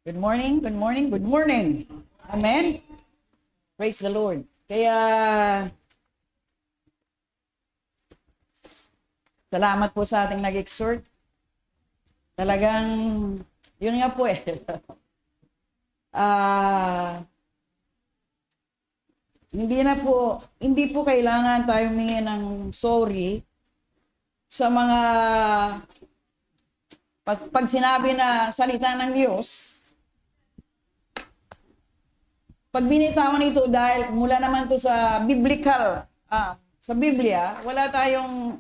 Good morning, good morning, good morning. Amen? Praise the Lord. Kaya, salamat po sa ating nag-exhort. Talagang, yun nga po eh. Hindi po kailangan tayo humingi ng sorry sa mga pag sinabi na salita ng Diyos. Pag binitawan ito dahil mula naman to sa biblical, sa Biblia, wala tayong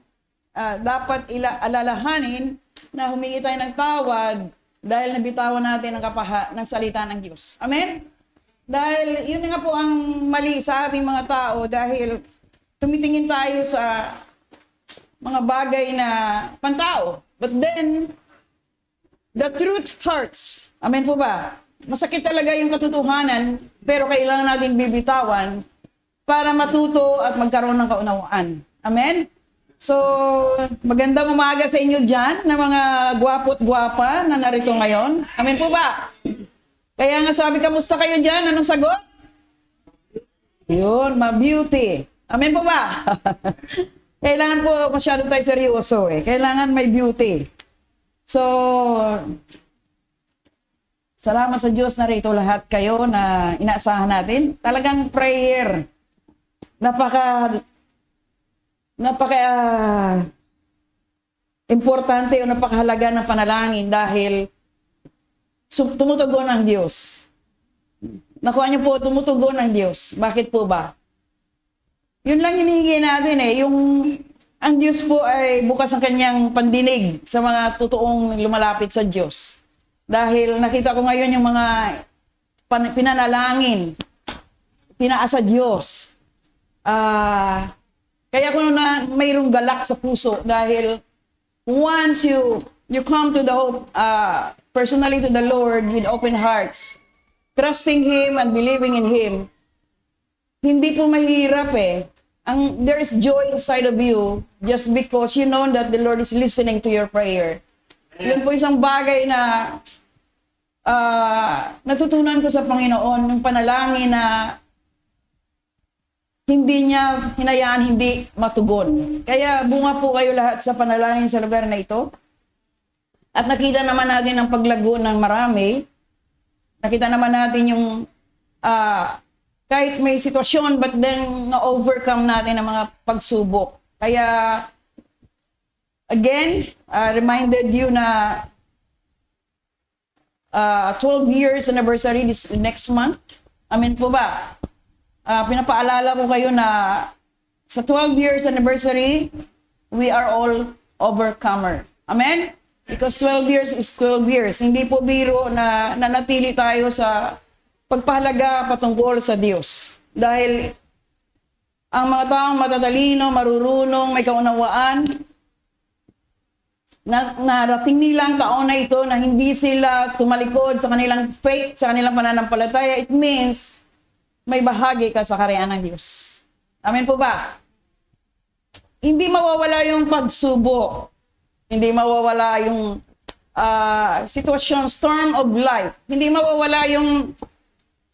dapat alalahanin na humingi tayo ng tawad dahil nabitawan natin ng salita ng Diyos. Amen? Dahil yun nga po ang mali sa ating mga tao dahil tumitingin tayo sa mga bagay na pantao. But then, the truth hurts. Amen po ba? Masakit talaga yung katotohanan, pero kailangan natin bibitawan para matuto at magkaroon ng kaunawaan. Amen? So, magandang umaga sa inyo dyan na mga gwapo at gwapa na narito ngayon. Amen po ba? Kaya nga sabi, kamusta kayo dyan? Anong sagot? Yun, ma-beauty. Amen po ba? Kailangan po masyado tayo seryoso eh. Kailangan may beauty. So, salamat sa Diyos na rito lahat kayo na inaasahan natin. Talagang prayer. Napaka importante o napakahalaga ng panalangin dahil tumutugon ang Diyos. Nakuha niyo po, tumutugon ang Diyos. Bakit po ba? Yun lang hinihingi natin eh. Ang Diyos po ay bukas ang kanyang pandinig sa mga totoong lumalapit sa Diyos. Dahil nakita ko ngayon yung mga pinanalangin, tinaas sa Diyos. Kaya ko na mayroong galak sa puso dahil once you come to the personally to the Lord with open hearts, trusting Him and believing in Him, hindi po mahirap eh. There is joy inside of you just because you know that the Lord is listening to your prayer. Yun po isang bagay na natutunan ko sa Panginoon, yung panalangin na hindi niya hinayaan hindi matugon. Kaya bunga po kayo lahat sa panalangin sa lugar na ito. At nakita naman natin ang paglago ng marami. Nakita naman natin yung kahit may sitwasyon, but then na-overcome natin ang mga pagsubok. Kaya, again, reminded you na 12 years anniversary this next month. Amen po ba? Pinapaalala ko kayo na sa 12 years anniversary, we are all overcomer. Amen? Because 12 years is 12 years. Hindi po biro na nanatili tayo sa pagpahalaga patungkol sa Diyos. Dahil ang mga taong matatalino, marurunong, may kaunawaan, narating nilang taon na ito na hindi sila tumalikod sa kanilang faith, sa kanilang pananampalataya, it means may bahagi ka sa kaharian ng Diyos. Amen po ba? Hindi mawawala yung pagsubok. Hindi mawawala yung sitwasyon, storm of life. Hindi mawawala yung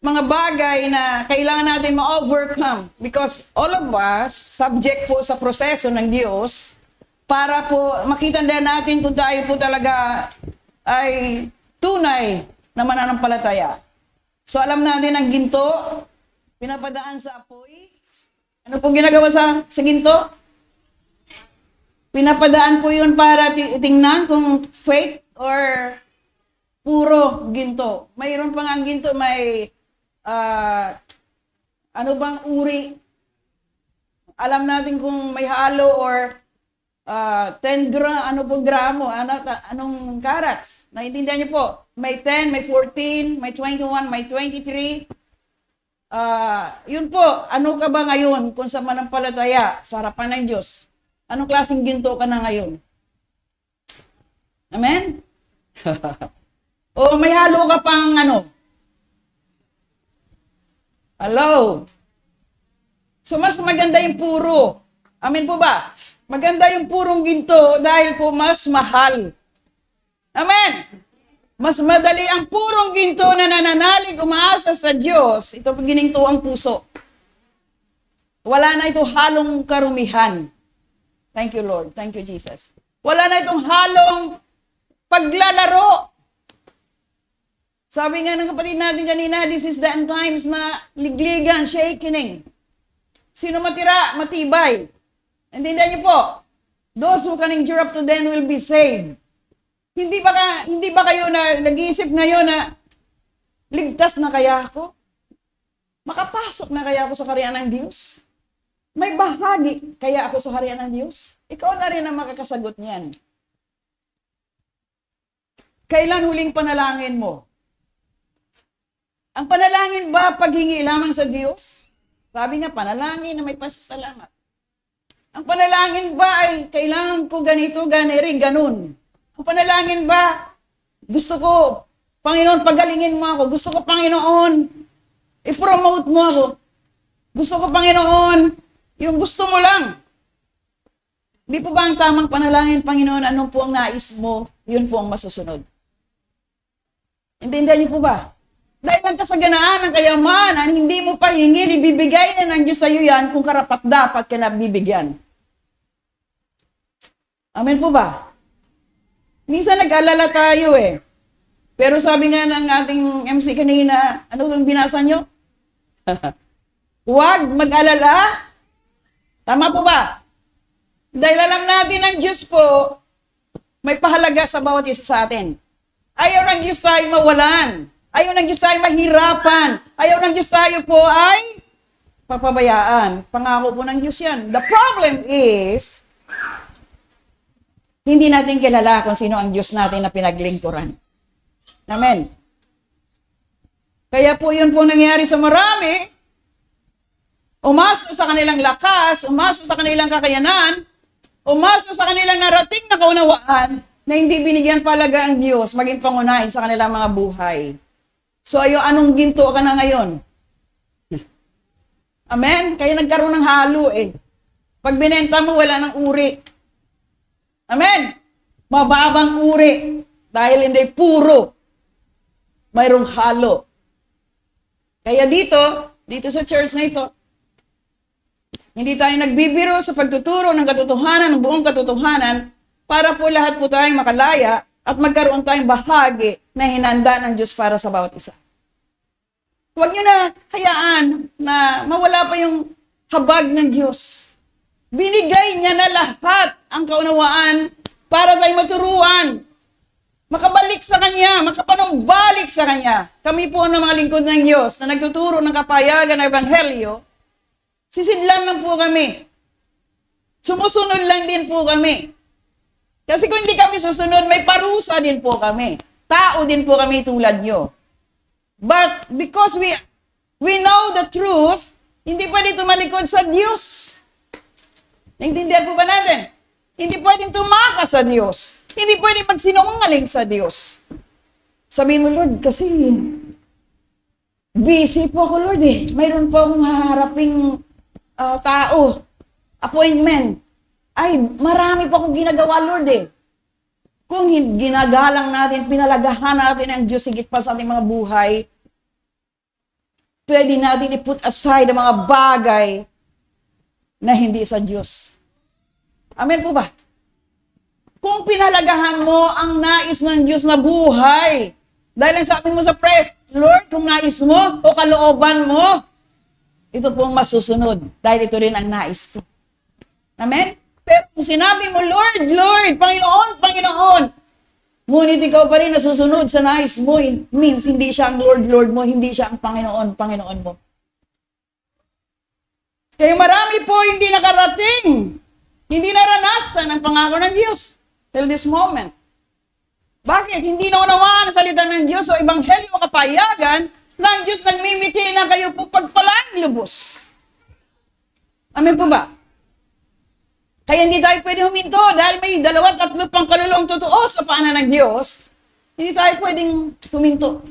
mga bagay na kailangan natin ma-overcome. Because all of us, subject po sa proseso ng Diyos, para po makita din natin kung tayo po talaga ay tunay na mananampalataya. So alam natin ang ginto, pinapadaan sa apoy. Ano pong ginagawa sa ginto? Pinapadaan po yun para tingnan kung fake or puro ginto. Mayroon pa nga ang ginto, may ano bang uri? Alam natin kung may halo or 10 ano po gramo, anong carats. Naintindihan niyo po? May 10, may 14, may 21, may 23. Yun po, ano ka ba ngayon kung sa manampalataya sa harapan ng Diyos? Anong klaseng ginto ka na ngayon? Amen? O may halo ka pang ano? Hello? So mas maganda yung puro. Amen po ba? Maganda yung purong ginto dahil po mas mahal. Amen? Mas madali ang purong ginto na nananalig umaasa sa Diyos. Ito gininto ang puso. Wala na ito halong karumihan. Thank you, Lord. Thank you, Jesus. Wala na itong halong paglalaro. Sabi nga ng kapatid natin kanina, this is the end times na ligligan, shaking. Sino matira? Matibay. Intindihan niyo po, those who can endure up to then will be saved. Hindi ba kayo na nag-iisip ngayon na ligtas na kaya ako? Makapasok na kaya ako sa kaharian ng Diyos? May bahagi kaya ako sa kaharian ng Diyos? Ikaw na rin ang makakasagot niyan. Kailan huling panalangin mo? Ang panalangin ba paghingi lamang sa Diyos? Sabi nga, panalangin na may pasasalamat. Ang panalangin ba ay kailangan ko ganito, ganiri, ganun? Ang panalangin ba, gusto ko, Panginoon, pagalingin mo ako. Gusto ko, Panginoon, i-promote mo ako. Gusto ko, Panginoon, yung gusto mo lang. Di po ba ang tamang panalangin, Panginoon, anong po ang nais mo, yun po ang masusunod. Intindihan niyo po ba? Dahil ang kasaganaan, ang kayamanan, hindi mo pa hingi, ibibigay na ng Diyos sa iyo yan kung karapat dapat ka na bibigyan. Amen po ba? Minsan nag-alala tayo eh. Pero sabi nga ng ating MC kanina, ano yung binasa nyo? Huwag mag-alala. Tama po ba? Dahil alam natin ang Diyos po, may pahalaga sa bawat isa sa atin. Ayaw ng Diyos tayo mawalan. Ayaw ng Diyos tayo mahirapan. Ayaw ng Diyos tayo po ay papabayaan. Pangako po ng Diyos yan. The problem is, hindi natin kilala kung sino ang Diyos natin na pinaglingkuran. Amen. Kaya po yun po nangyari sa marami. Umasa sa kanilang lakas, umasa sa kanilang kakayanan, umasa sa kanilang narating na kaunawaan na hindi binigyan palaga ang Diyos maging pangunahin sa kanilang mga buhay. So anong ginto ka na ngayon? Amen? Kaya nagkaroon ng halo eh. Pag binenta mo, wala ng uri. Amen? Mababang uri. Dahil hindi puro. Mayroong halo. Kaya dito sa church na ito, hindi tayo nagbibiro sa pagtuturo ng katotohanan, ng buong katotohanan, para po lahat po tayong makalaya at magkaroon tayong bahagi na hinanda ng Diyos para sa bawat isa. Huwag nyo na hayaan na mawala pa yung habag ng Diyos. Binigay niya na lahat ang kaunawaan para tayo maturuan. Makabalik sa Kanya, makapanumbalik sa Kanya. Kami po ng mga lingkod ng Diyos na nagtuturo ng kapayagan ng Ebanghelyo, sisidlan lang po kami. Sumusunod lang din po kami. Kasi kung hindi kami susunod, may parusa din po kami. Tao din po kami tulad nyo. But because we know the truth, hindi pwede tumalikod sa Diyos. Naintindihan po ba natin? Hindi pwedeng tumakas sa Diyos. Hindi pwedeng magsinungaling sa Diyos. Sabihin mo, Lord, kasi busy po ako, Lord eh. Mayroon po akong haharaping tao. Appointment. Ay, marami po akong ginagawa, Lord eh. Kung ginagalang natin, pinalagahan natin ang Diyos higit pa sa ating mga buhay, pwede natin i-put aside ang mga bagay na hindi sa Diyos. Amen po ba? Kung pinalagahan mo ang nais ng Diyos na buhay, dahil ang sabi mo sa prayer, Lord, kung nais mo o kalooban mo, ito po ang masusunod. Dahil ito rin ang nais ko. Amen? Pero kung sinabi mo, Lord, Lord, Panginoon, Panginoon, ngunit ikaw pa rin nasusunod sa nais mo, means hindi siya ang Lord, Lord mo, hindi siya ang Panginoon, Panginoon mo. Kaya marami po hindi nakarating, hindi naranasan ang pangako ng Diyos till this moment. Bakit? Hindi naunawaan ang salita ng Diyos o ebanghelyo o kapayagan ng Diyos nagmimiti na kayo po pagpalaing lubos. Amen po ba? Kaya hindi tayo pwede huminto dahil may 2-3 pang kaluluwang totoo sa paanan ng Diyos. Hindi tayo pwedeng huminto.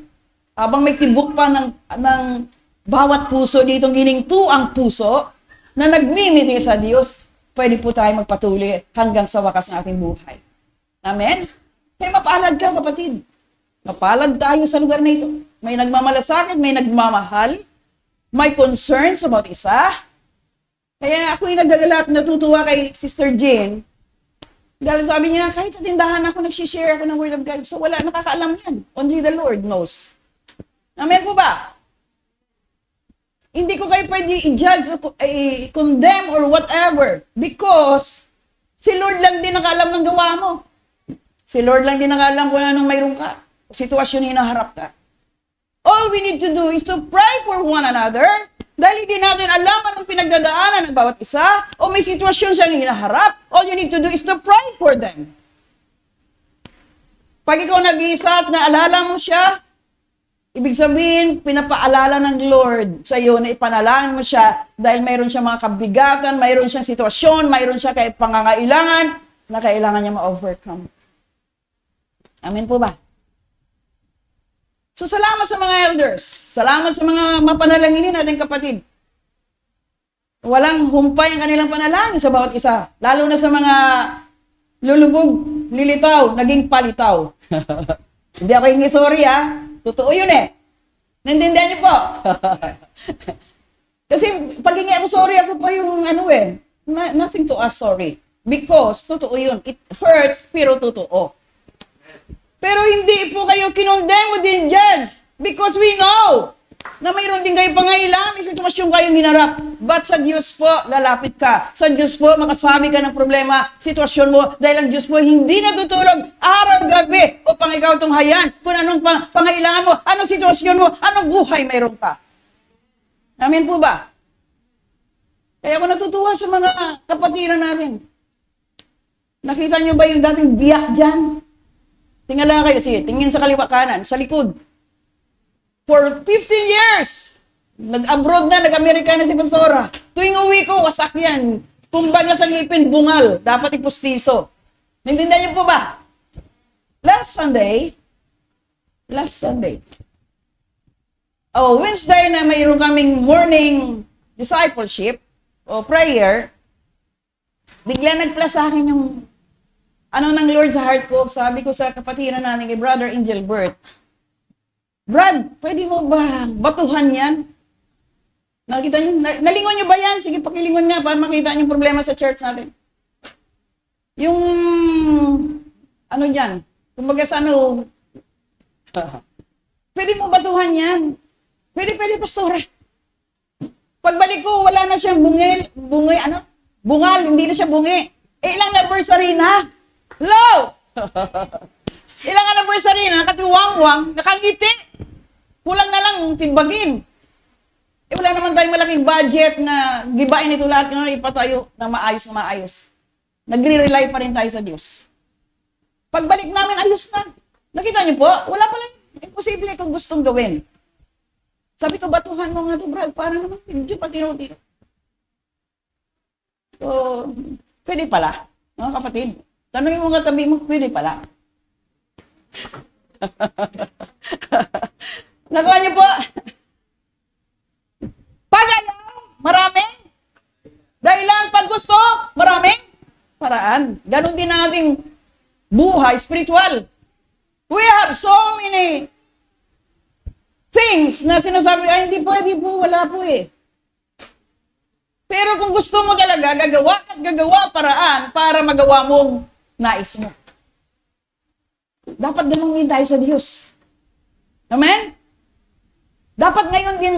Habang may tibok pa ng bawat puso ditong giningto ang puso na nagmimiti sa Diyos, pwede po tayo magpatuloy hanggang sa wakas ng ating buhay. Amen? Kaya mapaalad ka, kapatid. Kapalad tayo sa lugar na ito. May nagmamalasakit, may nagmamahal, may concerns about isa. Kaya ako'y nagagalak, natutuwa kay Sister Jane. Dahil sabi niya, kahit sa tindahan ako, nagsishare ako ng Word of God. So wala, nakakaalam yan. Only the Lord knows. Amen po ba? Hindi ko kayo pwede i-judge o i-condemn or whatever because si Lord lang din nakaalam ng gawa mo. Si Lord lang din nakaalam kung anong mayroon ka. Sitwasyon na hinaharap ka. All we need to do is to pray for one another dahil hindi natin alam anong pinagdadaanan ng bawat isa o may sitwasyon siyang hinaharap. All you need to do is to pray for them. Pag ikaw nag-iisa at naalala mo siya, ibig sabihin, pinapaalala ng Lord sa iyo na ipanalangin mo siya dahil mayroon siya mga kabigatan, mayroon siyang sitwasyon, mayroon siya kay pangangailangan na kailangan niya ma-overcome. Amen po ba? So, salamat sa mga elders. Salamat sa mga mapanalanginin natin kapatid. Walang humpay ang kanilang panalangin sa bawat isa. Lalo na sa mga lulubog, lilitaw, naging palitaw. Hindi ako hingi sorry ha. Totoo yun eh. Naintindihan niyo po. Kasi pag hingi ako sorry, ako pa yung nothing to ask sorry. Because totoo yun. It hurts, pero totoo. Pero hindi po kayo kinondemn o din judge because we know na mayroon din kayo pangailangan, may sitwasyon kayong hinarap. But sa Diyos po, lalapit ka. Sa Diyos po, makasabi ka ng problema, sitwasyon mo, dahil ang Diyos po hindi natutulog araw-gabi upang ikaw tunghayan kung anong pangailangan mo, anong sitwasyon mo, anong buhay mayroon ka. Amen po ba? Kaya ako natutuwa sa mga kapatiran natin. Nakita niyo ba yung dating biyak dyan? Tingala kayo, sige, tingin sa kaliwa kanan, sa likod. For 15 years, nag-abroad na, nag-Amerika na si Pastora. Tuwing uwi ko, wasak yan. Kumbaga sa ngipin, bungal. Dapat ipustiso. Naintindihan niyo po ba? Last Sunday, Wednesday na mayroon kaming morning discipleship o prayer, bigla nag-plus sa akin yung ng Lord sa heart ko. Sabi ko sa kapatiran natin kay Brother Angel Bert, Brad, pwede mo ba batuhan yan? Nakita niyo? Nalingon niyo ba yan? Sige, pakilingon nga para makita niyo yung problema sa church natin. Yung, dyan? Kumbaga sa pwede mo batuhan yan? Pwede, Pastora. Pagbalik ko, wala na siyang bungal, hindi na siya bungi. Ilang anniversary na? Hello! Ilang anniversary na, nakatiwangwang, nakangiti. Kulang na lang timbagin. Wala naman tayong malaking budget na gibain ito lahat ng ipatayo na maayos. Nagre-rely pa rin tayo sa Diyos. Pagbalik namin, ayos na. Nakita niyo po, wala pa lang. Imposible kung gustong gawin. Sabi ko, batuhan mo nga ito, Brad, para naman, hindi pa tinutiro. So, pwede pala, mga kapatid. Tanongin mo nga tabi mo, pwede pala. Nagawa niyo po? Pag maraming. Dahilan, pag gusto, maraming paraan. Ganon din ang ating buhay, spiritual. We have so many things na sinasabi, ay hindi pwede po, wala po eh. Pero kung gusto mo talaga, gagawa paraan para magawa mong nais mo. Dapat ganun din tayo sa Diyos. Amen? Dapat ngayon din,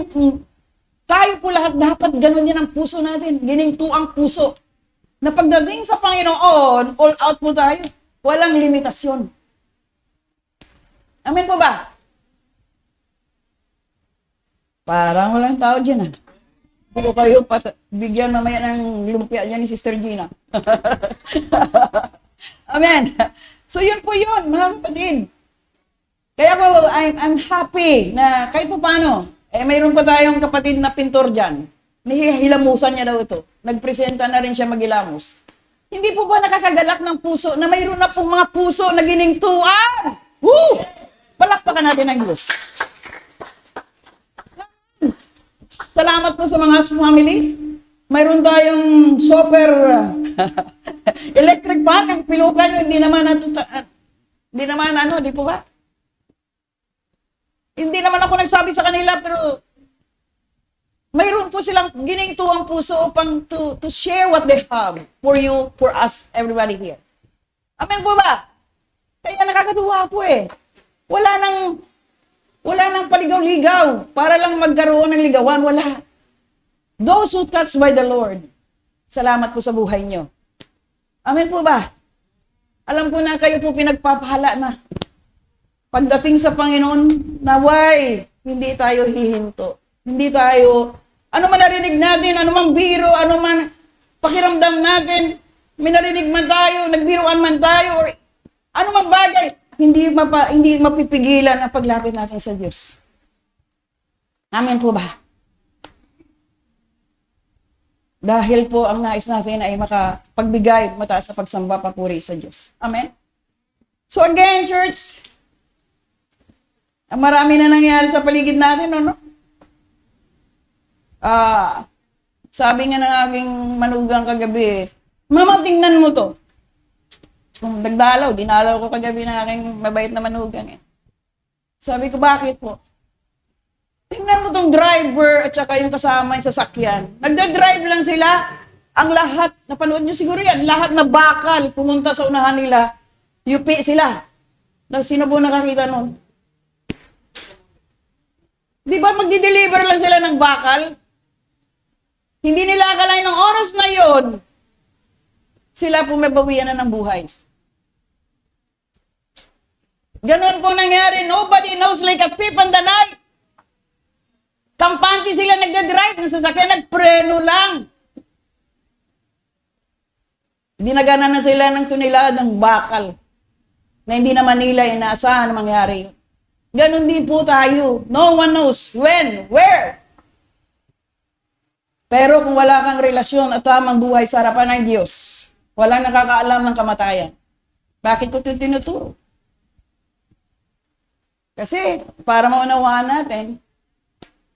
tayo po lahat, dapat ganun din ang puso natin. Gininto ang puso. Na pagdating sa Panginoon, all out po tayo. Walang limitasyon. Amen po ba? Parang walang tao dyan ah. Kung kayo bigyan mamaya ng lumpia dyan ni Sister Gina. Amen. So yun po yun, mga kapatid. Kaya ko, I'm happy na kahit po paano, mayroon pa tayong kapatid na pintor dyan. Nihilamusan niya daw ito. Nagpresenta na rin siya maghilamos. Hindi po ba nakakagalak ng puso na mayroon na pong mga puso na giningtuan? Woo! Palakpakan natin ang Diyos. Salamat po sa mga family. Mayroon tayong super electric fan. Ang pilukan nyo, di po ba? Hindi naman ako nagsabi sa kanila, pero mayroon po silang gininto ang puso upang to share what they have for you, for us, everybody here. Amen po ba? Kaya nakakatuwa po eh. Wala nang paligaw-ligaw para lang magkaroon ng ligawan. Wala. Those who touched by the Lord, salamat po sa buhay nyo. Amen po ba? Alam ko na kayo po pinagpapahala na. Pagdating sa Panginoon, naway, hindi tayo hihinto. Hindi tayo, ano man narinig natin, ano man biro, ano man pakiramdam natin, may narinig man tayo, nagbiroan man tayo, or ano man bagay, hindi mapipigilan ang paglapit natin sa Diyos. Amen po ba? Dahil po ang nais natin ay makapagbigay mataas sa pagsamba papuri sa Diyos. Amen? So again, church, marami na nangyari sa paligid natin, no? Sabi nga ng aking manugang kagabi, Mama, tingnan mo to. Kung dinalaw ko kagabi ng aking mabait na manugang eh. Sabi ko, bakit po? Tingnan mo tong driver at saka yung kasama yung sasakyan. Nagda-drive lang sila. Ang lahat, napanood nyo siguro yan, lahat na bakal pumunta sa unahan nila, yupi sila. Sino po nakakita nun? Di ba magdi-deliver lang sila ng bakal? Hindi nila akalain ng oras na yon, sila po may bawian na ng buhay. Ganon po nangyari. Nobody knows like a thief in the night. Kampante sila nagda-drive ng sasakyan, nagpreno lang. Dinagana na sila ng tunilad ng bakal na hindi naman nila inaasahan na mangyari yun. Ganon din po tayo. No one knows when, where. Pero kung wala kang relasyon at tamang buhay sa harapan ng Diyos, walang nakakaalam ng kamatayan. Bakit ko ito tinuturo? Kasi para maunawaan natin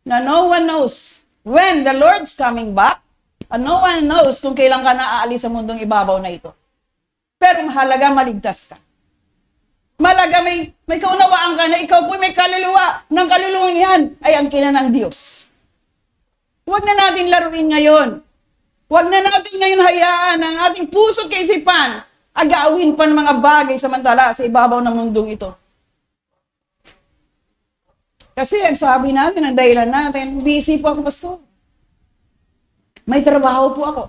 na no one knows when the Lord's coming back, and no one knows kung kailan ka naaalis sa mundong ibabaw na ito. Pero mahalaga maligtas ka. Malaga may kaunawaan ka na ikaw po may kaluluwa. Ng kaluluwang yan ay ang kina ng Diyos. Huwag na natin laruin ngayon. Huwag na natin ngayon hayaan ang ating puso't kaisipan agawin pa ng mga bagay samantala sa ibabaw ng mundong ito. Kasi ang sabi natin, ang dahilan natin, busy po ako, pastor. May trabaho po ako.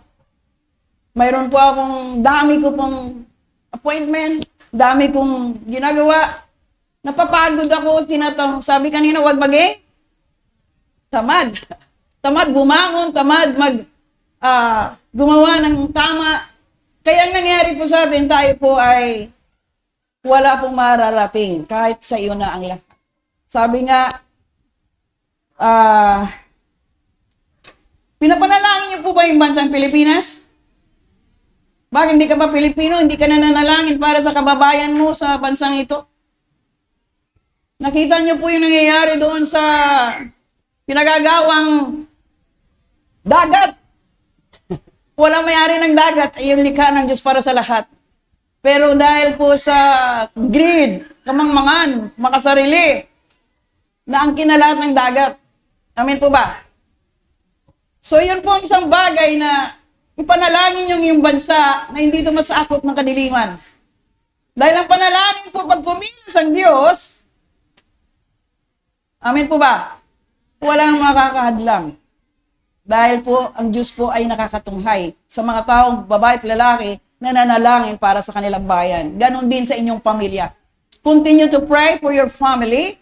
Mayroon po akong, dami ko pong appointment, dami kong ginagawa. Napapagod ako, sabi kanina, huwag maging tamad. Tamad bumangon, tamad gumawa ng tama. Kaya ang nangyari po sa atin, tayo po ay wala pong mararating kahit sa iyo na ang lahat. Sabi nga, pinapanalangin niyo po ba yung bansang Pilipinas? Bakit hindi ka ba Pilipino? Hindi ka nananalangin para sa kababayan mo sa bansang ito? Nakita niyo po yung nangyayari doon sa pinagagawang dagat. Walang may-ari ng dagat ay yung likha ng Diyos para sa lahat. Pero dahil po sa greed, kamangmangan, makasarili, na ang kinalat ng dagat. Amen po ba? So yun po ang isang bagay na ipanalangin yung bansa na hindi ito masakop ng kadiliman. Dahil ang panalangin po pag kumilos ang Diyos, amen po ba? Walang makakahadlang. Dahil po ang Diyos po ay nakakatunghay sa mga taong babae at lalaki na nanalangin para sa kanilang bayan. Ganon din sa inyong pamilya. Continue to pray for your family,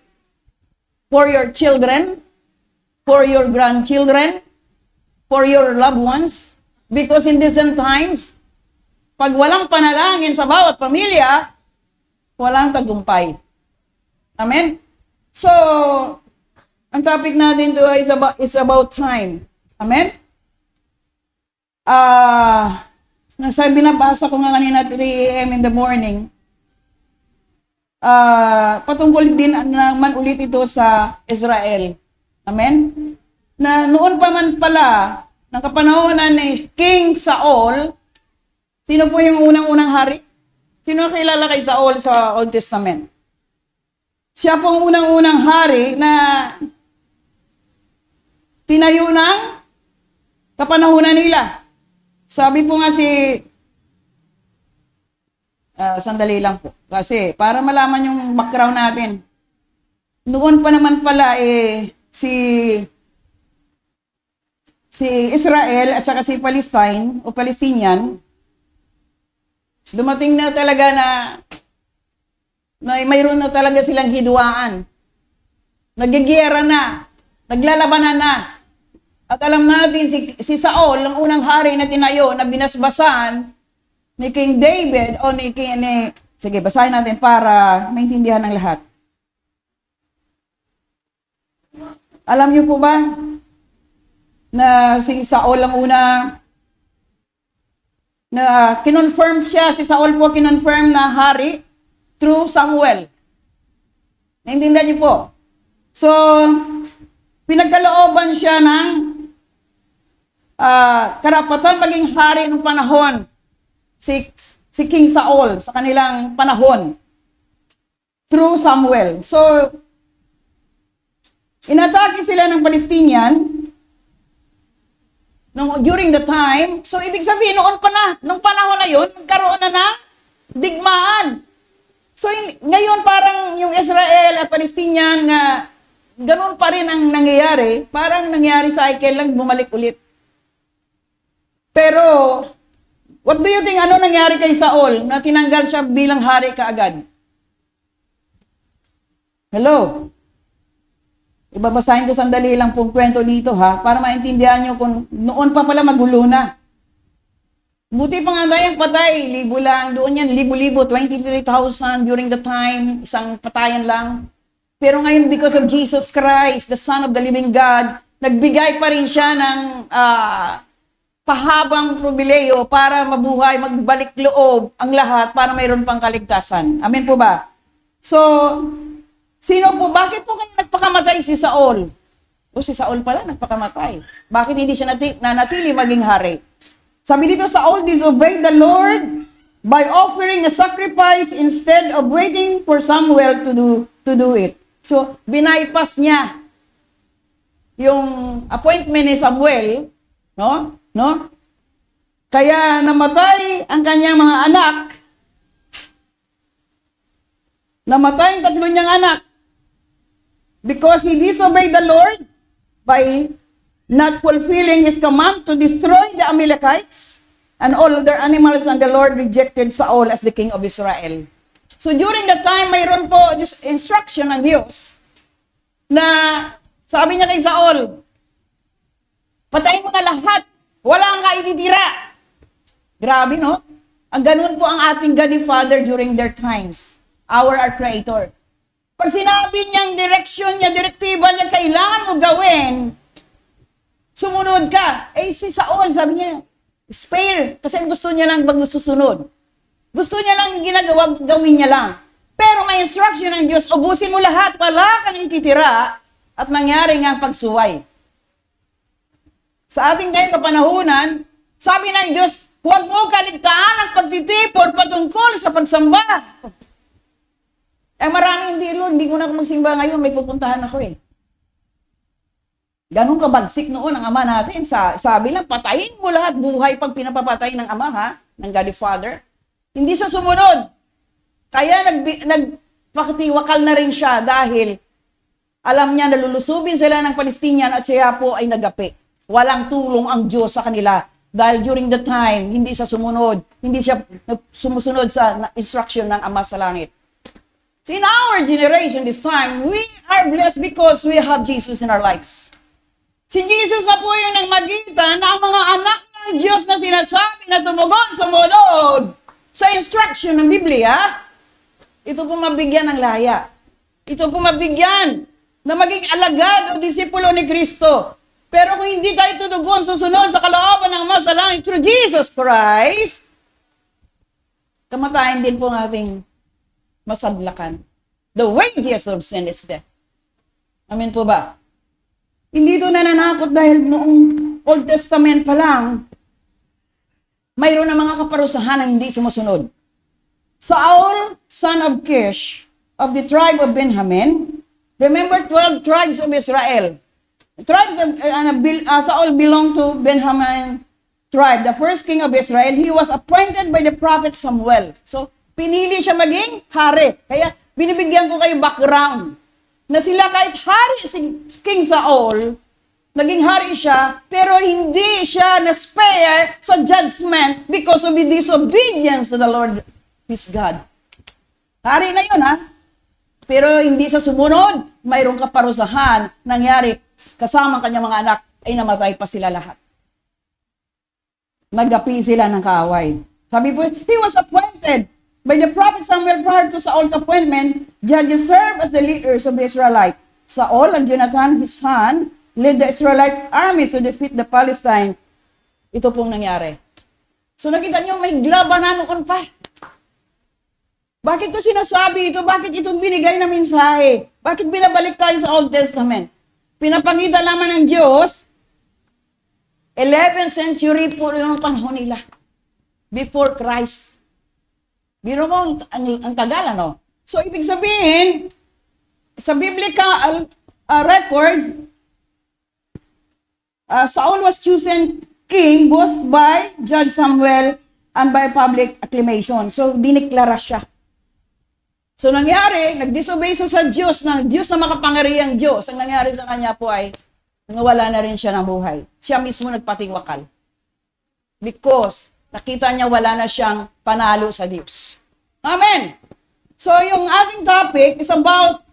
for your children, for your grandchildren, for your loved ones. Because in these end times, pag walang panalangin sa bawat pamilya, walang tagumpay. Amen? So, ang topic natin to is about time. Amen? Binabasa ko nga kanina 3 a.m. in the morning. Patungkol din naman ulit ito sa Israel. Amen? Na noon pa man pala, ng kapanahonan ni King Saul, sino po yung unang-unang hari? Sino kilala kay Saul sa Old Testament? Siya pong unang-unang hari na tinayo ng kapanahunan nila. Sabi po nga sandali lang po. Kasi para malaman yung background natin. Noon pa naman pala si Israel at saka si Palestine o Palestinian, dumating na talaga na mayroon na talaga silang hidwaan. Nagigiyera na. Naglalabanan na. At alam natin, si Saul, ang unang hari na tinayo, na binasbasan ni King David, o sige, basahin natin para maintindihan ng lahat. Alam niyo po ba, na si Saul ang una, na kinonfirm siya, si Saul po kinonfirm na hari, through Samuel. Naintindihan niyo po? So, pinagkalooban siya ng karapatan maging hari ng panahon. Si King Saul sa kanilang panahon. Through Samuel. So, inatake sila ng Palestinian during the time. So, ibig sabihin, nung panahon na yun, nagkaroon na ng digmaan. So, ngayon parang yung Israel at Palestinian nga, ganun pa rin ang nangyayari. Parang nangyayari cycle lang, bumalik ulit. Pero, what do you think, ano nangyari kay Saul na tinanggal siya bilang hari kaagad? Hello? Ibabasahin ko sandali lang pong kwento dito ha, para maintindihan nyo kung noon pa pala magulo na. Buti pa nga tayong patay, libo lang, doon yan, libo-libo, 23,000 during the time, isang patayan lang. Pero ngayon, because of Jesus Christ, the Son of the Living God, nagbigay pa rin siya ng pahabang pribileyo para mabuhay, magbalik loob ang lahat para mayroon pang kaligtasan. Amen po ba? So, bakit po kayo nagpakamatay si Saul? O si Saul pala nagpakamatay. Bakit hindi siya nanatili maging hari? Sabi dito, Saul disobeyed the Lord by offering a sacrifice instead of waiting for Samuel to do it. So, binaypas niya yung appointment ni Samuel, no? Kaya namatay ang kanyang mga anak. Namatay ang tatlo niyang anak. Because he disobeyed the Lord by not fulfilling his command to destroy the Amalekites and all their animals, and the Lord rejected Saul as the king of Israel. So during that time, mayroon po this instruction ng Diyos na sabi niya kay Saul, patayin mo na lahat, wala kang kaititira. Grabe, no? Ang ganun po ang ating God the Father during their times, our Creator. Pag sinabi niyang direksyon niya, direktiba niya, kailangan mo gawin, sumunod ka. Si Saul, sabi niya, spare. Kasi gusto niya lang susunod. Gusto niya lang gawin niya lang. Pero may instruction ng Diyos, ubusin mo lahat, wala kang ititira, at nangyari nga ang pagsuway. Sa ating ngayong kapanahunan, sabi ng Diyos, huwag mo kaligtaan ang pagtitipon patungkol sa pagsamba. Maraming hindi, Lord, hindi ko na magsimba ngayon, may pupuntahan ako Ganun kabagsik noon ang ama natin. Sabi lang, patayin mo lahat, buhay pag pinapapatay ng ama, ng God the Father. Hindi siya sumunod. Kaya nagpakatiwakal na rin siya dahil alam niya nalulusubin sila ng Palestinian at siya po ay nagapi. Walang tulong ang Diyos sa kanila dahil during the time, hindi siya sumunod. Hindi siya sumusunod sa instruction ng Ama sa langit. So in our generation this time, we are blessed because we have Jesus in our lives. Si Jesus na po yung nagmagitan na ang mga anak ng Diyos na sinasabi na tumugon sa munod sa instruction ng Biblia, ito po mabigyan ng laya. Ito po mabigyan na maging alagad o disipulo ni Kristo. Pero kung hindi tayo tutugon, susunod sa kalooban ng Ama sa langit through Jesus Christ, kamatayan din po ng ating masadlakan. The wages of sin is death. Amen po ba? Hindi ito nananakot dahil noong Old Testament pa lang, mayroon na mga kaparusahan na hindi sumusunod. Saul, son of Kish, of the tribe of Benjamin. Remember, 12 tribes of Israel. Tribes of Saul belonged to Benjamin tribe. The first king of Israel, he was appointed by the prophet Samuel. So, pinili siya maging hari. Kaya, binibigyan ko kayo background na sila kahit hari si King Saul, naging hari siya, pero hindi siya na-spare sa judgment because of the disobedience to the Lord, his God. Hari na yun, ha? Pero hindi sa sumunod, mayroong kaparusahan, nangyari, kasama kanyang mga anak, ay namatay pa sila lahat. Nagapi sila ng kaaway. Sabi po, he was appointed by the prophet Samuel prior to Saul's appointment. Judges served as the leaders of the Israelites. Saul and Jonathan, his son, led the Israelite armies to defeat the Palestine. Ito pong nangyari. So nakita niyo, may labanan noon pa. Bakit ko sinasabi ito? Bakit itong binigay na mensahe? Bakit binabalik tayo sa Old Testament? Pinapakita naman ng Diyos, 11th century po yung panahon nila. Before Christ. Biro mo, ang tagal, ano? So, ibig sabihin, sa biblical records, Saul was chosen king both by Judge Samuel and by public acclamation. So, diniklara siya. So, nangyari, nag-disobey sa Diyos, ng Diyos na makapangyarihang Diyos. Ang nangyari sa kanya po ay, nawala na rin siya ng buhay. Siya mismo nagpatiwakal. Because, nakita niya wala na siyang panalo sa Diyos. Amen! So, yung ating topic is about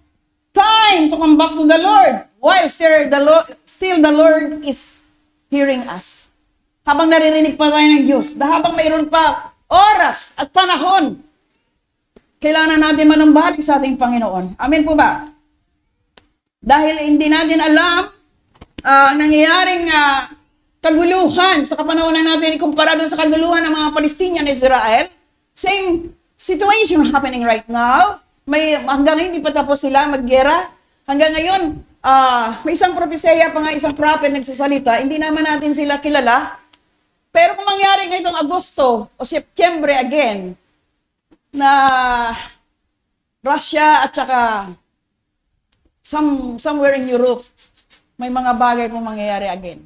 time to come back to the Lord. While still the Lord is hearing us. Habang naririnig pa tayo ng Diyos, habang mayroon pa oras at panahon, kailangan natin manumbalik sa ating Panginoon. Amen po ba? Dahil hindi natin alam nangyayaring kaguluhan sa kapanahonan natin ikumpara doon sa kaguluhan ng mga Palestinian at Israel. Same situation happening right now. Hanggang ngayon, hindi pa tapos sila maggera. Hanggang ngayon, may isang propesya pa nga, isang prophet nagsasalita, hindi naman natin sila kilala. Pero kung mangyari ngayong Agosto o September again, na Russia at saka somewhere in Europe, may mga bagay pong mangyayari again.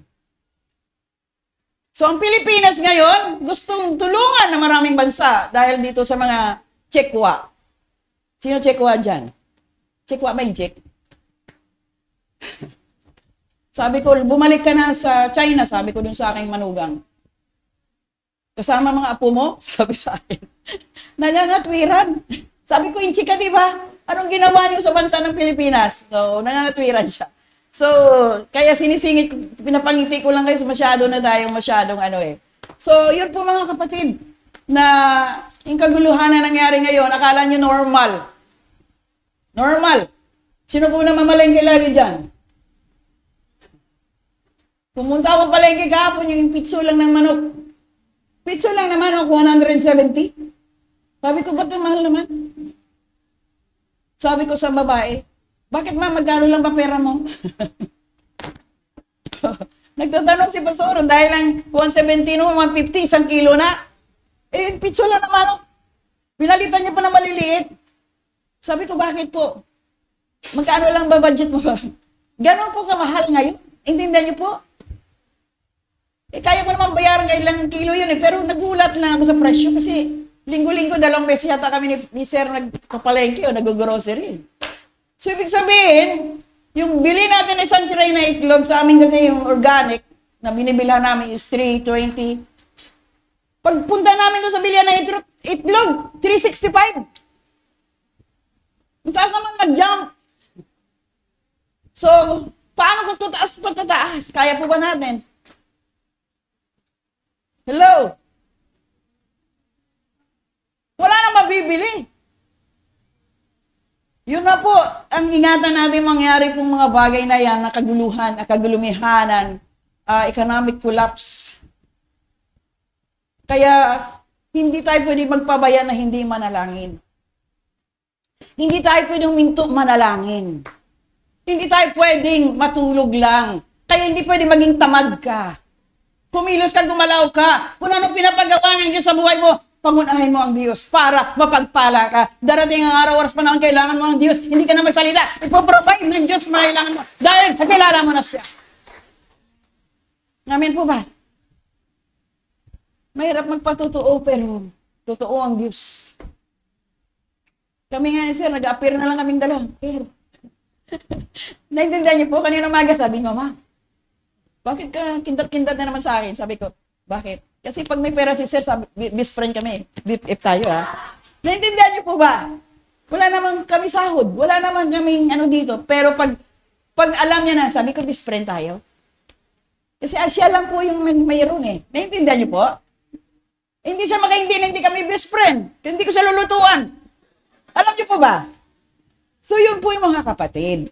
So, ang Pilipinas ngayon, gustong tulungan ng maraming bansa dahil dito sa mga Chekwa. Sino Chekwa dyan? Chekwa ba yung Czech? Sabi ko, bumalik ka na sa China, sabi ko dun sa aking manugang. Kasama mga apo mo, sabi sa akin. Nangangatwiran. Sabi ko, inchi ka, di ba? Anong ginawa niyo sa bansa ng Pilipinas? So, nangangatwiran siya. So, kaya sinisingit, pinapangiti ko lang kayo, masyado na tayong masyadong ano eh. So, yun po mga kapatid, na yung kaguluhan na nangyari ngayon, akala nyo normal. Normal. Sino po na mamalengke lagi dyan? Pumunta ako palengke kahapon, yung pitso lang ng manok. Pitso lang naman ako, 170. Sabi ko, ba't mahal naman? Sabi ko sa babae, bakit ma, magkano lang ba pera mo? Nagtatanong si Pastor, dahil lang 170 no, 150, 1 kilo na. Eh, pitso lang naman. Pinalitan niya pa na maliliit. Sabi ko, bakit po? Magkano lang ba budget mo? Ganon po kamahal ngayon. Intindihan niyo po? Eh, kaya ko naman bayaran kahit ilang kilo yun eh. Pero nagulat lang ako sa presyo kasi linggo-linggo, 2 beses yata kami ni Sir nagpapalengke o nag-grocery. So, ibig sabihin, yung bili natin isang tray na itlog, sa amin kasi yung organic, na binibilhan namin is 320. Pagpunta namin doon sa bilihan na itlog, 365. Ang taas naman mag-jump. So, paano kung tataas? Kaya po ba natin? Hello? Wala na mabibili. Yun na po, ang ingatan natin mangyari pong mga bagay na yan, na kaguluhan, kagulumihanan, economic collapse. Kaya, hindi tayo pwede magpabaya na hindi manalangin. Hindi tayo pwedeng huminto manalangin. Hindi tayo pwedeng matulog lang. Kaya hindi pwede maging tamad ka. Kumilos ka, gumalaw ka. Kung anong pinapagawa ng Diyos sa buhay mo, pangunahin mo ang Diyos para mapagpala ka. Darating ang araw-oras panahon, kailangan mo ang Diyos, hindi ka na magsalita. Ipoprovide ng Diyos mga kailangan mo. Dahil sa kilala mo na siya. Amen po ba? Mahirap magpatotoo, pero totoo ang Diyos. Kami nga, sir, nag-appear na lang kaming dalawa. Pero, naintindihan niyo po, kanina umaga sabi niyo, Ma, bakit ka kindat-kindat na naman sa akin? Sabi ko, bakit? Kasi pag may pera si sir, sabi, best friend kami. BFF tayo, ha? Naintindihan niyo po ba? Wala naman kami sahod. Wala naman kaming ano dito. Pero pag alam niya na, sabi ko, best friend tayo. Kasi siya lang po yung mayroon eh. Naintindihan niyo po? Hindi siya makahinti na hindi kami best friend. Kasi hindi ko siya lulutuan. Alam niyo po ba? So yun po yung mga kapatid.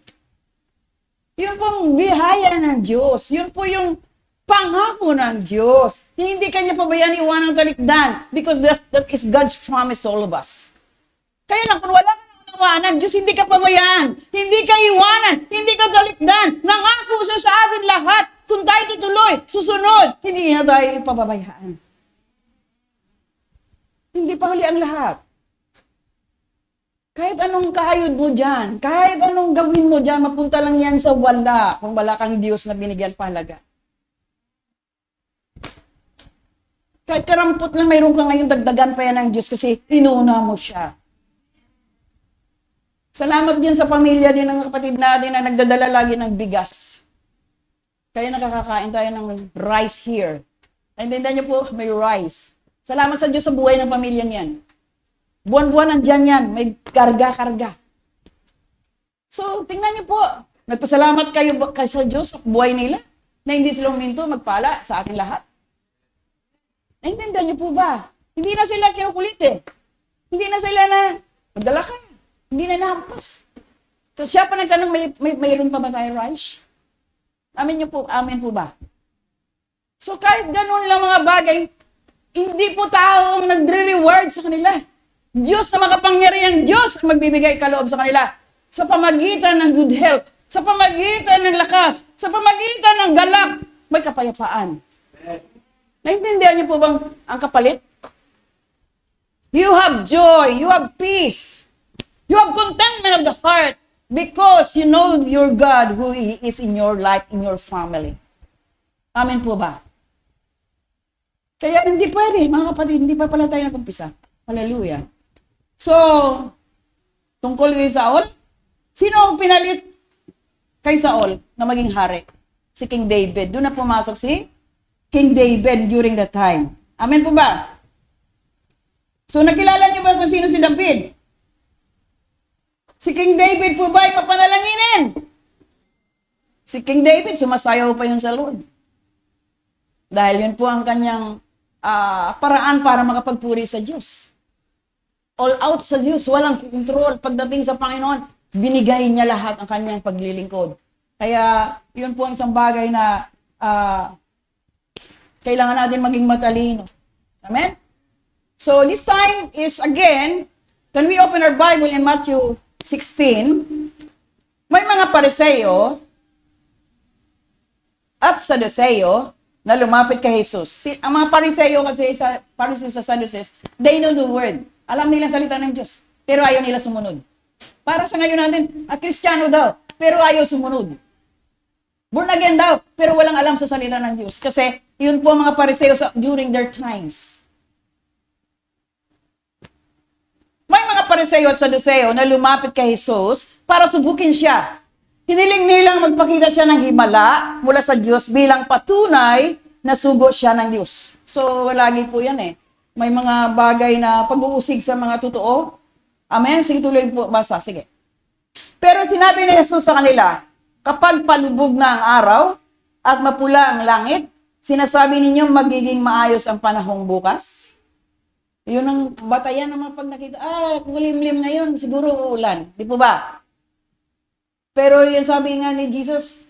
Yun pong biyaya ng Diyos. Yun po yung pangako ng Diyos. Hindi kanya pabayaan iwan ng talikdan because that is God's promise to all of us. Kaya lang, kung wala ka ng unawanan, Diyos, hindi ka pabayaan. Hindi ka iwanan. Hindi ka talikdan. Nangako siya sa atin lahat. Kung tayo tutuloy, susunod, hindi niya tayo ipababayaan. Hindi pa huli ang lahat. Kahit anong kahayod mo dyan, kahit anong gawin mo dyan, mapunta lang yan sa wala kung wala kang Diyos na binigyan pahalaga. Kahit karampot lang mayroon ka ngayon, dagdagan pa yan ng Diyos kasi inuna mo siya. Salamat din sa pamilya din ng kapatid natin na nagdadala lagi ng bigas. Kaya nakakakain tayo ng rice here. Naintindihan niyo po, may rice. Salamat sa Diyos sa buhay ng pamilya niyan. Buwan-buwan nandyan yan, may karga-karga. So, tingnan niyo po, nagpasalamat kayo sa Diyos sa buhay nila na hindi sila huminto, magpala sa ating lahat. Naintindihan niyo po ba? Hindi na sila kinukulit eh. Hindi na sila na, magdala ka. Hindi na nahampas. So, siya pa nagtanong, mayroon pa ba tayo rice? Amen po ba? So, kahit ganun lang mga bagay, hindi po tao ang nagre-reward sa kanila. Diyos na makapangyarihan, Diyos ang magbibigay kaloob sa kanila sa pamagitan ng good health, sa pamagitan ng lakas, sa pamagitan ng galak, may kapayapaan. Naintindihan niyo po bang ang kapalit? You have joy, you have peace, you have contentment of the heart because you know your God who He is in your life, in your family. Amen po ba? Kaya hindi pwede, mga kapatid, hindi pa pala tayo nag-umpisa. Hallelujah. So, tungkol kay Saul, sino ang pinalit kay Saul na maging hari? Si King David. Doon na pumasok si King David during that time. Amen po ba? So, nakilala niyo ba kung sino si David? Si King David po ba ay mapanalanginin? Si King David, sumasayaw pa yun sa Lord. Dahil yun po ang kanyang paraan para makapagpuri sa Diyos. All out sa Diyos, walang control. Pagdating sa Panginoon, binigay niya lahat ang kanyang paglilingkod. Kaya, yun po ang isang bagay na kailangan natin maging matalino. Amen? So, this time is again, can we open our Bible in Matthew 16? May mga Pariseo at Saduceo na lumapit kay Jesus. Ang mga Pariseo kasi, Pharisees sa Sadducees, they know the word. Alam nila salita ng Diyos, pero ayaw nila sumunod. Para sa ngayon natin, Kristiyano daw, pero ayaw sumunod. Born again daw, pero walang alam sa salita ng Diyos. Kasi, yun po ang mga Pariseo during their times. May mga Pariseo at Saduceo na lumapit kay Jesus para subukin siya. Hiniling nilang magpakita siya ng himala mula sa Diyos bilang patunay na sugo siya ng Diyos. So, lagi po yan eh. May mga bagay na pag-uusig sa mga totoo. Amen? Sige, tuloy po. Basa. Sige. Pero sinabi ni Jesus sa kanila, kapag palubog na ang araw at mapula ang langit, sinasabi ninyo magiging maayos ang panahong bukas? Yun ang batayan naman pag nakita, kulimlim ngayon, siguro uulan. Di po ba? Pero yun sabi nga ni Jesus,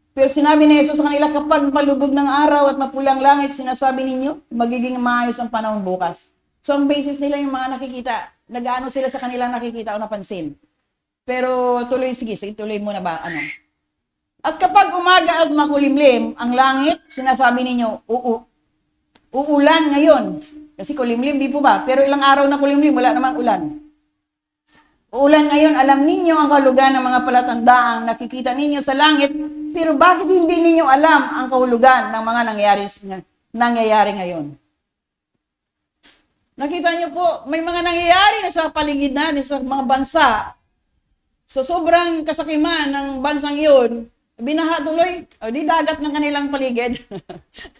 pero sinabi ni Jesus sa kanila, kapag palubog ng araw at mapulang langit, sinasabi ninyo, magiging maayos ang panahon bukas. So, ang basis nila yung mga nakikita, nag-ano sila sa kanilang nakikita o napansin. Pero tuloy, sige, tuloy muna ba, ano? At kapag umaga at makulimlim ang langit, sinasabi ninyo, uulan ngayon. Kasi kulimlim, di po ba? Pero ilang araw na kulimlim, wala namang ulan. Uulan ngayon, alam ninyo ang kahulugan ng mga palatandaang nakikita ninyo sa langit, pero bakit hindi ninyo alam ang kahulugan ng mga nangyayari ngayon? Nakita niyo po, may mga nangyayari na sa paligid natin, sa mga bansa. So sobrang kasakiman ng bansang iyon, binaha tuloy, o di dagat ng kanilang paligid.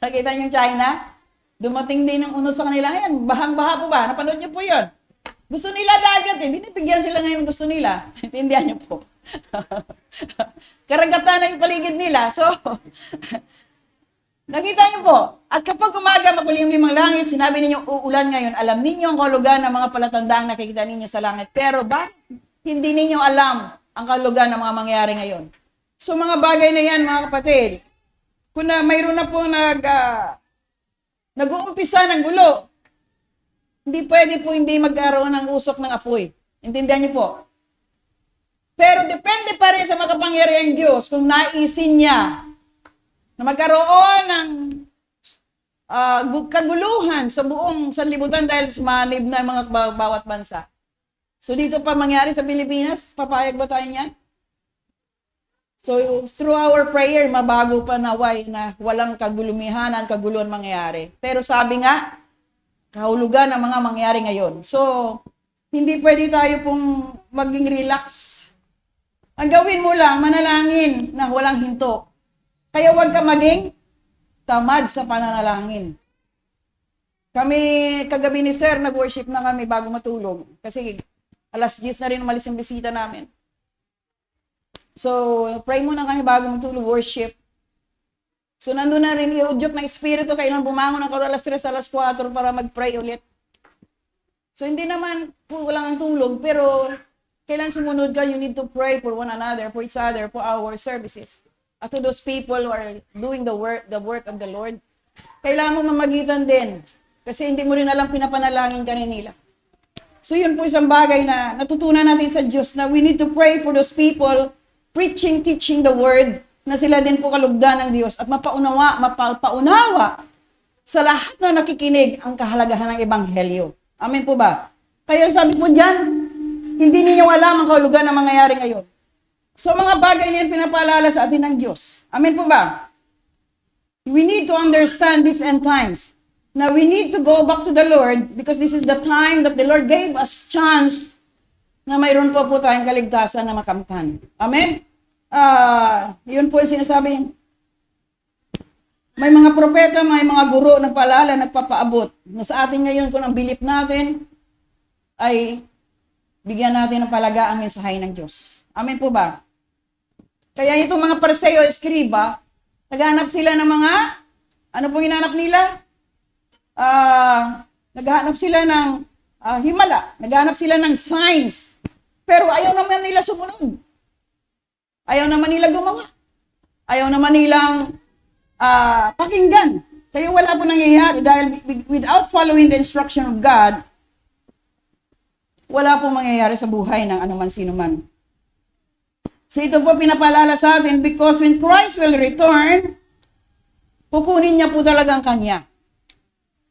Nakita niyo yung China? Dumating din ang uno sa kanila. Ayan, bahang-baha po ba? Napanood niyo po yun. Gusto nila dagat eh. Binibigyan sila ngayon gusto nila. Intindihan niyo po. Karagatan na yung paligid nila. So, nakita niyo po. At kapag umaga makulimlim ang langit, sinabi ninyo uulan ngayon, alam ninyo ang kahulugan ng mga palatandaang nakikita ninyo sa langit. Pero bakit hindi ninyo alam ang kahulugan ng mga mangyayari ngayon? So, mga bagay na yan, mga kapatid, kung na mayroon na po nag-uumpisa ng gulo, hindi pwede po hindi magkaroon ng usok ng apoy. Intindihan niyo po? Pero depende pa rin sa makapangyarihang Diyos kung naisin niya na magkaroon ng kaguluhan sa buong sanlibutan dahil sumanib na mga bawat bansa. So dito pa mangyari sa Pilipinas, papayag ba tayo niyan? So through our prayer, mabago pa naway na walang kagulumihanan, kaguluhan mangyayari. Pero sabi nga, kahulugan ng mga mangyayari ngayon. So, hindi pwede tayo pong maging relax. Ang gawin mo lang, manalangin na walang hinto. Kaya huwag ka maging tamad sa pananalangin. Kami, kagabi ni Sir, nag-worship na kami bago matulog. Kasi alas 10 na rin umalis yung bisita namin. So, pray muna kami bago matulog, worship. So, nandun na rin iudyok ng Espiritu, kailan bumangon ng alas 3, alas 4 para mag-pray ulit. So, hindi naman po walang ang tulog, pero kailan sumunod ka, you need to pray for one another, for each other, for our services. At to those people who are doing the work of the Lord, kailangan mo mamagitan din. Kasi hindi mo rin alam pinapanalangin ka nila. So, yun po isang bagay na natutunan natin sa Diyos na we need to pray for those people preaching, teaching the word, na sila din po kalugdan ng Diyos at mapaunawa sa lahat na nakikinig ang kahalagahan ng Ebanghelyo. Amen po ba? Kaya sabi po dyan, hindi ninyo alam ang kahulugan ng mangyayari ngayon. So mga bagay na yan pinapaalala sa atin ng Diyos. Amen po ba? We need to understand these end times. Now we need to go back to the Lord because this is the time that the Lord gave us chance na mayroon po tayong kaligtasan na makamtan. Amen? Yun po yung sinasabi. May mga propeta, may mga guro na paalala, nagpapaabot. Na sa atin ngayon, kung ang bilip natin, ay bigyan natin ng palagaan ang mensahe ng Diyos. Amen po ba? Kaya itong mga Pariseo, Eskriba, naghanap sila ng mga, ano pong hinanap nila? Naghanap sila ng himala. Naghanap sila ng signs. Pero ayaw naman nila sumunod. Ayaw naman nila gumawa. Ayaw naman nilang pakinggan. Kaya wala po nangyayari dahil without following the instruction of God, wala po mangyayari sa buhay ng anuman sino man. So ito po pinapaalala sa atin because when Christ will return, kukunin niya po talaga ang kanya.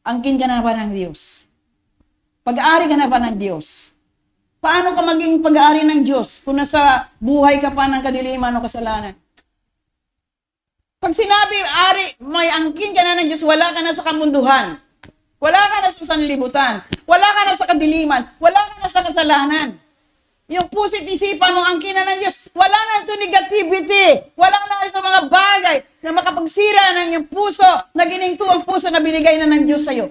Angkin ka na ba ng Diyos? Pag-aari ka na ba ng Diyos? Paano ka maging pag-aari ng Diyos kung nasa buhay ka pa ng kadiliman o kasalanan? Pag sinabi, ari, may angkin ka na ng Diyos, wala ka na sa kamunduhan. Wala ka na sa sanlibutan. Wala ka na sa kadiliman. Wala ka na sa kasalanan. Yung puso't isipan mo, angkin na ng Diyos, wala na ito negativity. Wala na ito mga bagay na makapagsira ng iyong puso na gininto ang puso na binigay na ng Diyos sa'yo.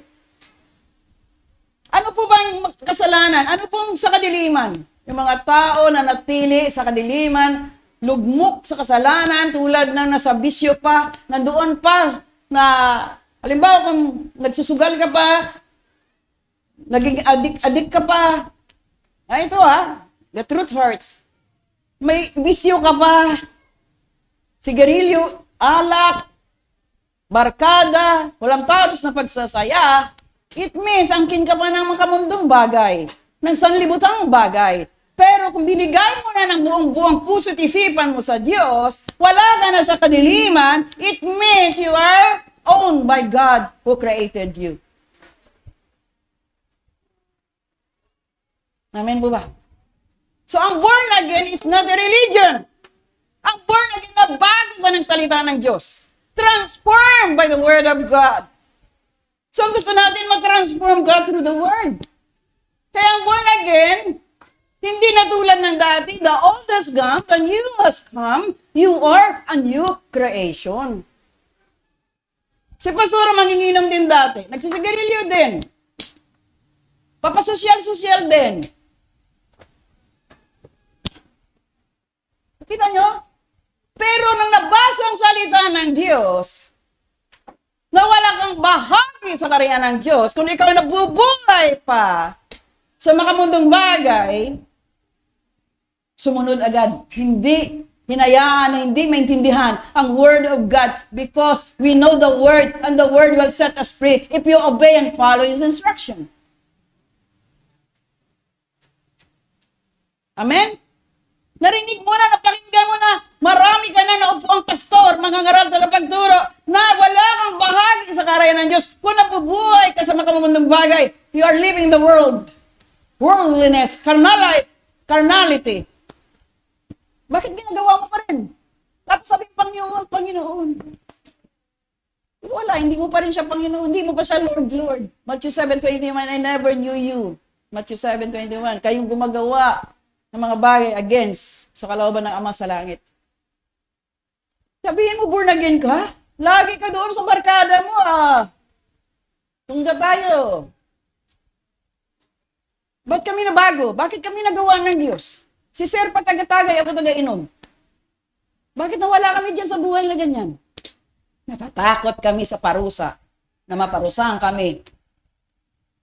Ano po bang kasalanan? Ano pong sa kadiliman? Yung mga tao na natili sa kadiliman, lugmok sa kasalanan, tulad ng nasa bisyo pa, nandoon pa, na, halimbawa kung nagsusugal ka pa, naging addict ka pa, ito the truth hurts. May bisyo ka pa, sigarilyo, alak, barkada, walang taros na pagsasaya, it means angkin ka pa ng makamundong bagay, ng sanlibutang bagay. Pero kung binigay mo na ng buong puso at isipan mo sa Diyos, wala ka na sa kadiliman, it means you are owned by God who created you. Amen po ba? So, ang born again is not a religion. Ang born again na bago ka ng salita ng Diyos. Transformed by the Word of God. So, ang gusto natin ma-transform God through the Word. Kaya ang born again, hindi na tulad ng dati, the old has gone, the new has come, you are a new creation. Si Pastora manginginom din dati, nagsisigarilyo din. Papasosyal-sosyal din. Kita nyo? Pero nang nabasa ang salita ng Diyos, na wala kang bahagi sa karya ng Diyos, kung ikaw nabubuhay pa sa makamundong bagay, sumunod agad. Hindi hinayaan na hindi maintindihan ang Word of God because we know the Word and the Word will set us free if you obey and follow His instruction. Amen? Narinig mo na, napakinggan mo na, marami ka na naupo ang pastor, mga ngaral tagapagturo, na wala kang bahagi sa karaya ng Diyos. Kung nabubuhay ka sa makamundong bagay, you are living the world. Worldliness, carnality. Bakit ginagawa mo pa rin? Tapos sabi, Panginoon. Wala, hindi mo pa rin siya Panginoon. Hindi mo pa siya Lord. Matthew 7:21, I never knew you. Matthew 7:21, kayong gumagawa ng mga bagay against sa kalooban ng Ama sa langit. Sabihin mo, born again ka? Lagi ka doon sa barkada mo, Tungga tayo. Ba't kami nabago? Bakit kami nagawa ng Diyos? Si Sir pa taga-tagay, ako taga-inom. Bakit nawala kami dyan sa buhay na ganyan? Natatakot kami sa parusa, na maparusahan kami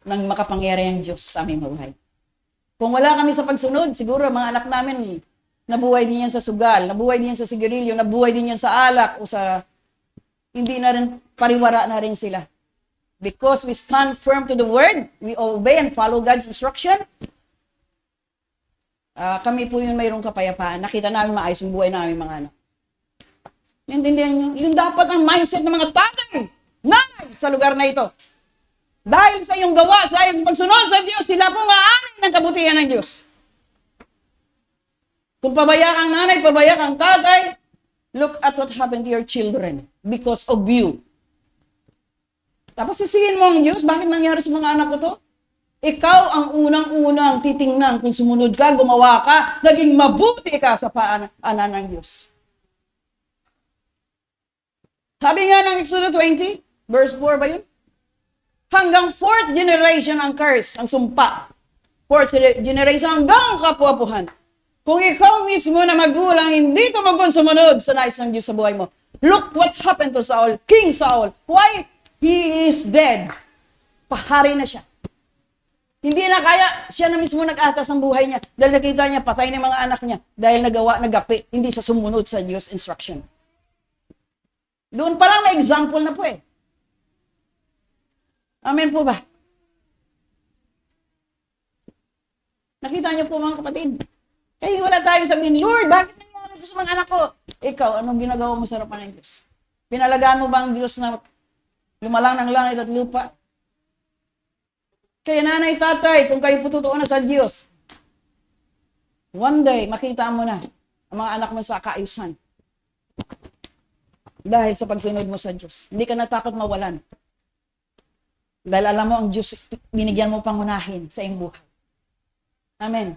ng makapangyarihang Diyos sa aming buhay. Kung wala kami sa pagsunod, siguro mga anak namin, nabuhay din yan sa sugal, nabuhay din yan sa sigarilyo, nabuhay din yan sa alak, o sa, hindi na rin, pariwara na rin sila. Because we stand firm to the Word, we obey and follow God's instruction, kami po yung mayroong kapayapaan. Nakita namin maayos yung buhay namin mga anak. Naintindihan nyo? Yung dapat ang mindset ng mga tatay, nanay, sa lugar na ito. Dahil sa iyong gawa, sa iyong pagsunod sa Diyos, sila po maaari ng kabutihan ng Diyos. Kung pabaya kang nanay, pabaya kang tatay, look at what happened to your children because of you. Tapos sisihin mo ang Diyos, bakit nangyari sa mga anak ko to? Ikaw ang unang-unang titingnan kung sumunod ka, gumawa ka, naging mabuti ka sa paanan ng Diyos. Sabi nga ng Exodus 20, verse 4 ba yun? Hanggang 4th generation ang curse, ang sumpa. 4th generation hanggang kapuapuhan. Kung ikaw mismo na magulang, hindi tumugon sumunod sa nais ng Diyos sa buhay mo. Look what happened to Saul, King Saul. Why? He is dead. Pahari na siya. Hindi na kaya, siya na mismo nag-atas ang buhay niya. Dahil nakita niya, patay ng mga anak niya. Dahil nagapi, hindi sa sumunod sa Diyos instruction. Doon pa lang may example na po eh. Amen po ba? Nakita niyo po mga kapatid. Kaya wala tayong sabihin, Lord, bakit nangyari ito sa mga anak ko? Ikaw, anong ginagawa mo sa harapan ng Diyos? Pinalagaan mo ba ang Diyos na lumalang ng langit at lupa? Kaya nanay, tatay, kung kayo po totoo na sa Diyos, one day, makita mo na ang mga anak mo sa kaayusan. Dahil sa pagsunod mo sa Diyos. Hindi ka natakot mawalan. Dahil alam mo, ang Diyos, binigyan mo pangunahin sa iyong buhay. Amen.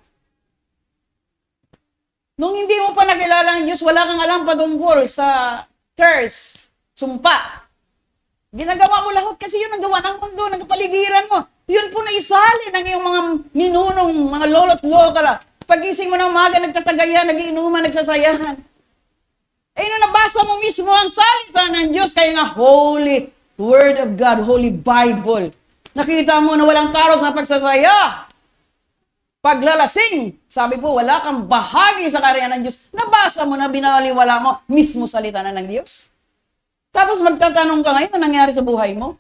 Nung hindi mo pa nakilala ang Diyos, wala kang alam patungkol sa curse, sumpa. Ginagawa mo lahat kasi yun ang gawa ng mundo, ng kapaligiran mo. Yun po na isali ng iyong mga ninunong, mga lolo't lola. Pagising mo ng umaga, nagtatagayan, nagiinuman, nagsasayahan. Eh, nung nabasa mo mismo ang salita ng Diyos, kaya nga Holy Word of God, Holy Bible. Nakita mo na walang taros na pagsasaya. Paglalasing, sabi po, wala kang bahagi sa karya ng Diyos. Nabasa mo na, binaliwala mo, mismo salita na ng Diyos. Tapos magtatanong ka ngayon, ano nangyari sa buhay mo?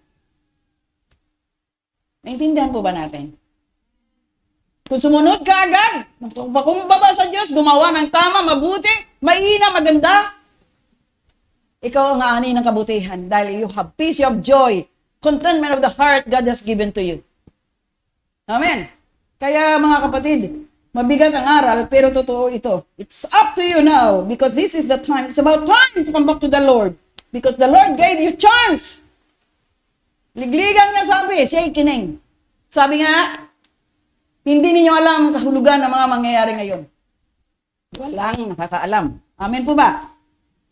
Naintindihan po ba natin? Kung sumunod ka agad, pakumbaba sa Diyos, gumawa ng tama, mabuti, maina, maganda, ikaw ang aanin ng kabutihan dahil you have peace, you have joy, contentment of the heart God has given to you. Amen. Kaya mga kapatid, mabigat ang aral, pero totoo ito. It's up to you now because this is the time. It's about time to come back to the Lord because the Lord gave you chance. Ligligan nga sabi, siya ikining. Sabi nga, hindi ninyo alam ang kahulugan ng mga mangyayari ngayon. Walang nakakaalam. Amen po ba?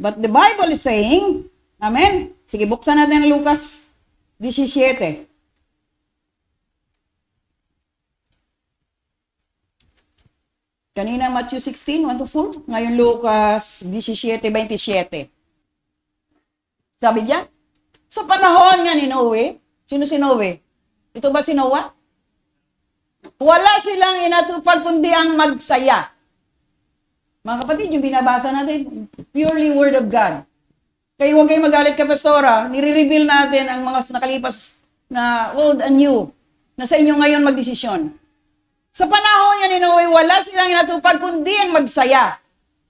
But the Bible is saying, amen? Sige, buksan natin ang Lucas 17. Kanina Matthew 16, 1-4. Ngayon Lucas 17:27. Sabi diyan, sa panahon nga ni Noe, sino si Noe? Ito ba si Noah? Wala silang inatupag kundi ang magsaya. Mga kapatid, yung binabasa natin, purely Word of God. Kaya huwag kayong magalit ka, Pastora. Nire-reveal natin ang mga nakalipas na old and new na sa inyo ngayon magdesisyon. Sa panahon niya ni Noe, wala silang inatupag kundi ang magsaya.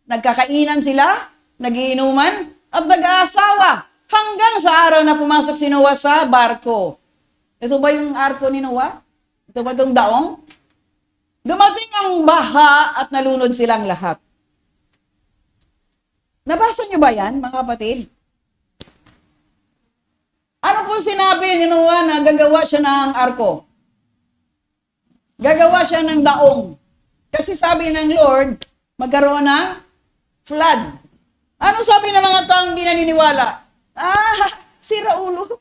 Nagkakainan sila, nagiinuman, at nag-aasawa hanggang sa araw na pumasok si Noah sa barko. Ito ba yung arko ni Noah? Ito ba itong daong? Dumating ang baha at nalunod silang lahat. Nabasa niyo ba yan, mga kapatid? Ano po sinabi ni Noah na gagawa siya ng arko? Gagawa siya ng daong. Kasi sabi ng Lord, magkaroon ng flood. Ano sabi ng mga taong hindi naniniwala? Sira ulo.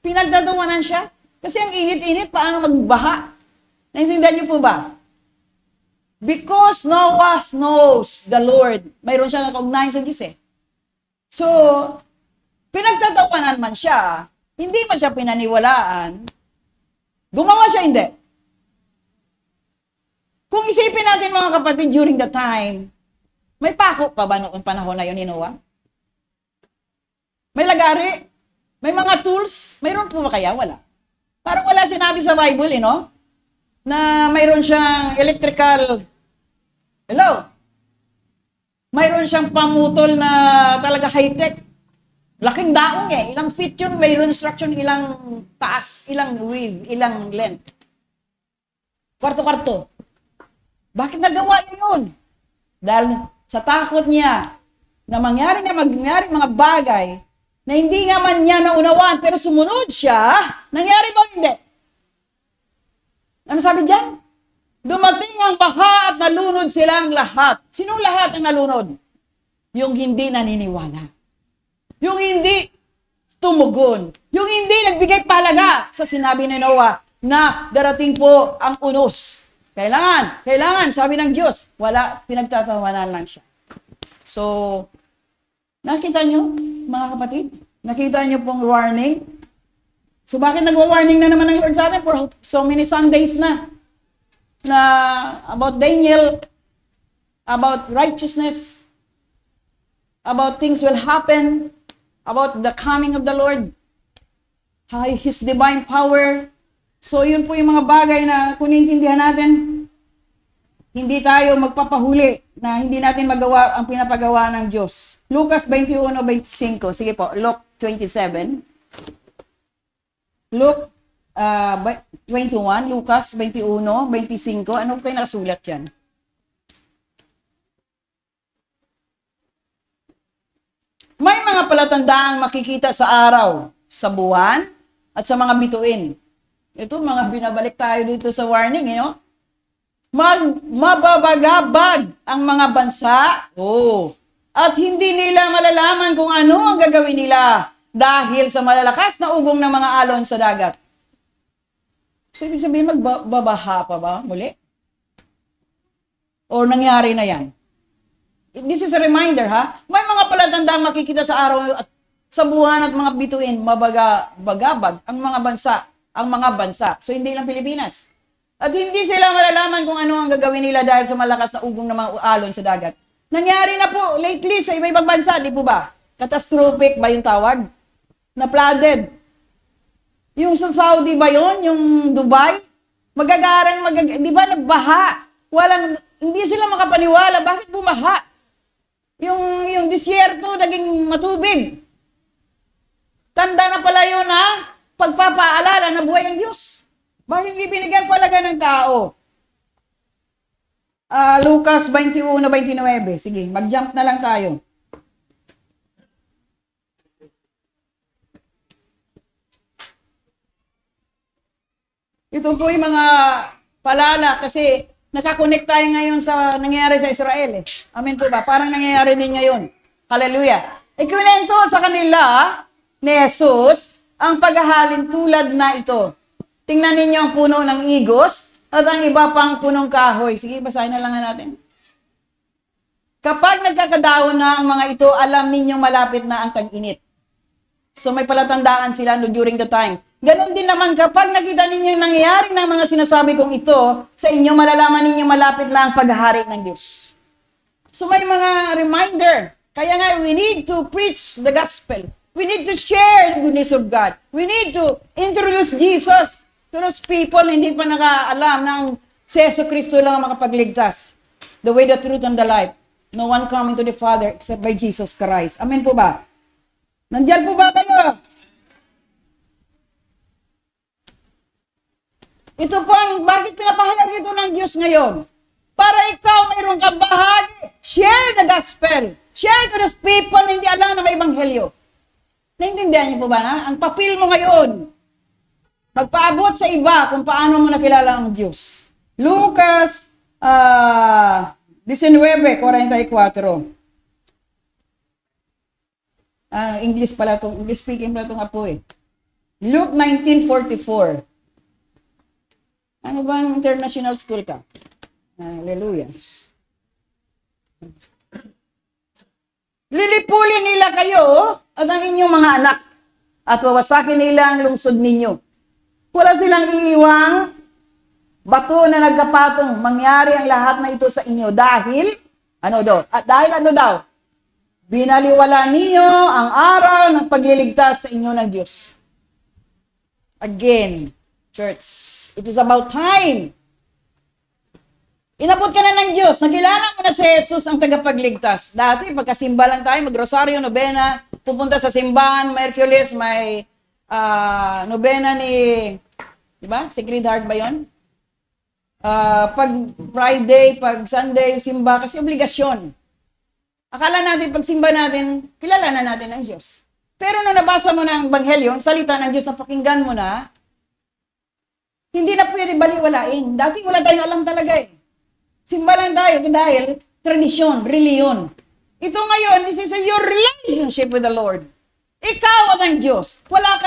Pinagdadawanan siya. Kasi ang init-init, paano magbaha? Naintindihan niyo po ba? Because Noah knows the Lord. Mayroon siyang recognize sa Diyos eh. So, pinagtatawanan man siya, hindi man siya pinaniwalaan, gumawa siya hindi. Kung isipin natin mga kapatid, during the time, may pako pa ba noong panahon na yun ni Noah? May lagari? May mga tools? Mayroon po ba kaya? Wala. Parang wala sinabi sa Bible, no? Na mayroon siyang electrical, mayroon siyang pamutol na talaga high-tech. Laking daong eh. Ilang feet yun, mayroon instruction, ilang taas, ilang width, ilang length. Kwarto-kwarto. Bakit nagawa niya yun? Dahil sa takot niya na mangyari mga bagay na hindi nga man niya naunawaan pero sumunod siya, nangyari ba hindi? Ano sabi diyan? Dumating ang baha at nalunod silang lahat. Sinong lahat ang nalunod? Yung hindi naniniwala. Yung hindi tumugon. Yung hindi nagbigay palaga sa sinabi ni Noah na darating po ang unos. Kailangan, sabi ng Diyos, wala, pinagtatawanan lang siya. So, nakita nyo, mga kapatid? Nakita nyo pong warning? So, bakit nagwa-warning na naman ng Lord sa atin for so many Sundays na about Daniel, about righteousness, about things will happen, about the coming of the Lord, His divine power. So, yun po yung mga bagay na kung naiintindihan natin, hindi tayo magpapahuli na hindi natin magawa ang pinapagawa ng Diyos. Lucas 21:25. Sige po, Luke 27. Luke 21, Lucas 21:25. Ano kayo nakasulat yan? May mga palatandaan makikita sa araw, sa buwan, at sa mga bituin. Ito, mga binabalik tayo dito sa warning, mababagabag ang mga bansa, at hindi nila malalaman kung ano ang gagawin nila dahil sa malalakas na ugong ng mga alon sa dagat. So, ibig sabihin, magbabaha pa ba muli? O nangyari na yan? This is a reminder, ha? May mga palatandaan makikita sa araw at sa buwan at mga bituin, mabagabag ang mga bansa. So, hindi lang Pilipinas. At hindi sila malalaman kung ano ang gagawin nila dahil sa malakas na ugong ng mga alon sa dagat. Nangyari na po lately sa iba-ibang bansa, di po ba? Catastrophic ba yung tawag? Na flooded. Yung sa Saudi ba yun? Yung Dubai? Di ba nagbaha? Hindi sila makapaniwala. Bakit bumaha? Yung disyerto naging matubig. Tanda na pala yun, ha? Pagpapaalala na buhay ang Diyos. Bakit hindi binigyan palaga ng tao? Lucas 21:29. Sige, mag-jump na lang tayo. Ito po yung mga palala kasi nakakonect tayo ngayon sa nangyayari sa Israel. Amen po ba? Parang nangyayari din ngayon. Hallelujah. Ikwinento sa kanila ni Jesus ang paghahalin tulad na ito. Tingnan ninyo ang puno ng igos at ang iba pang punong kahoy. Sige, basahin na lang natin. Kapag nagkakadaon na ang mga ito, alam ninyong malapit na ang tag-init. So may palatandaan sila no, during the time. Ganon din naman kapag nakita ninyo yung nangyayari ng mga sinasabi kong ito, sa inyo malalaman ninyo malapit na ang paghahari ng Diyos. So may mga reminder. Kaya nga, we need to preach the gospel. We need to share the goodness of God. We need to introduce Jesus to those people hindi pa nakaalam ng si Yesu Cristo lang ang makapagligtas. The way, the truth, and the life. No one coming to the Father except by Jesus Christ. Amen po ba? Nandiyan po ba kayo? Ito po ang bakit pinapahayag ito ng Diyos ngayon. Para ikaw mayroon kang bahagi. Share the gospel. Share to those people na hindi alam na may ebanghelyo. Naintindihan niyo po ba na? Ang papel mo ngayon, magpaabot sa iba kung paano mo nakilala ang Diyos. Lucas 19:44. English pala to, English speaking pala itong apo eh. Luke 19:44. Ano bang international school ka? Hallelujah. Lilipulin nila kayo at ang inyong mga anak at wawasakin nila ang lungsod ninyo. Wala silang iiwang bato na nagkapatong. Mangyari ang lahat na ito sa inyo dahil, ano daw? Binaliwala ninyo ang araw ng pagliligtas sa inyo ng Diyos. Again, church, it is about time. Inabot ka na ng Diyos. Nakilala mo na si Jesus ang tagapagligtas. Dati, pagkasimba lang tayo, mag-rosaryo, nobena, pupunta sa simbahan, Merkulis, may nobena ni, di ba? Sacred Heart ba yun? Pag Friday, pag Sunday, simba, kasi obligasyon. Akala natin, pag simba natin, kilala na natin ang Diyos. Pero nung nabasa mo ng Ebanghelyo, ang salita ng Diyos na pakinggan mo na, hindi na pwede baliwalain. Dati wala tayong alam talaga eh. Simba lang tayo dahil tradisyon, reliyon. Ito ngayon, this is your relationship with the Lord. Ikaw at ang Diyos. Wala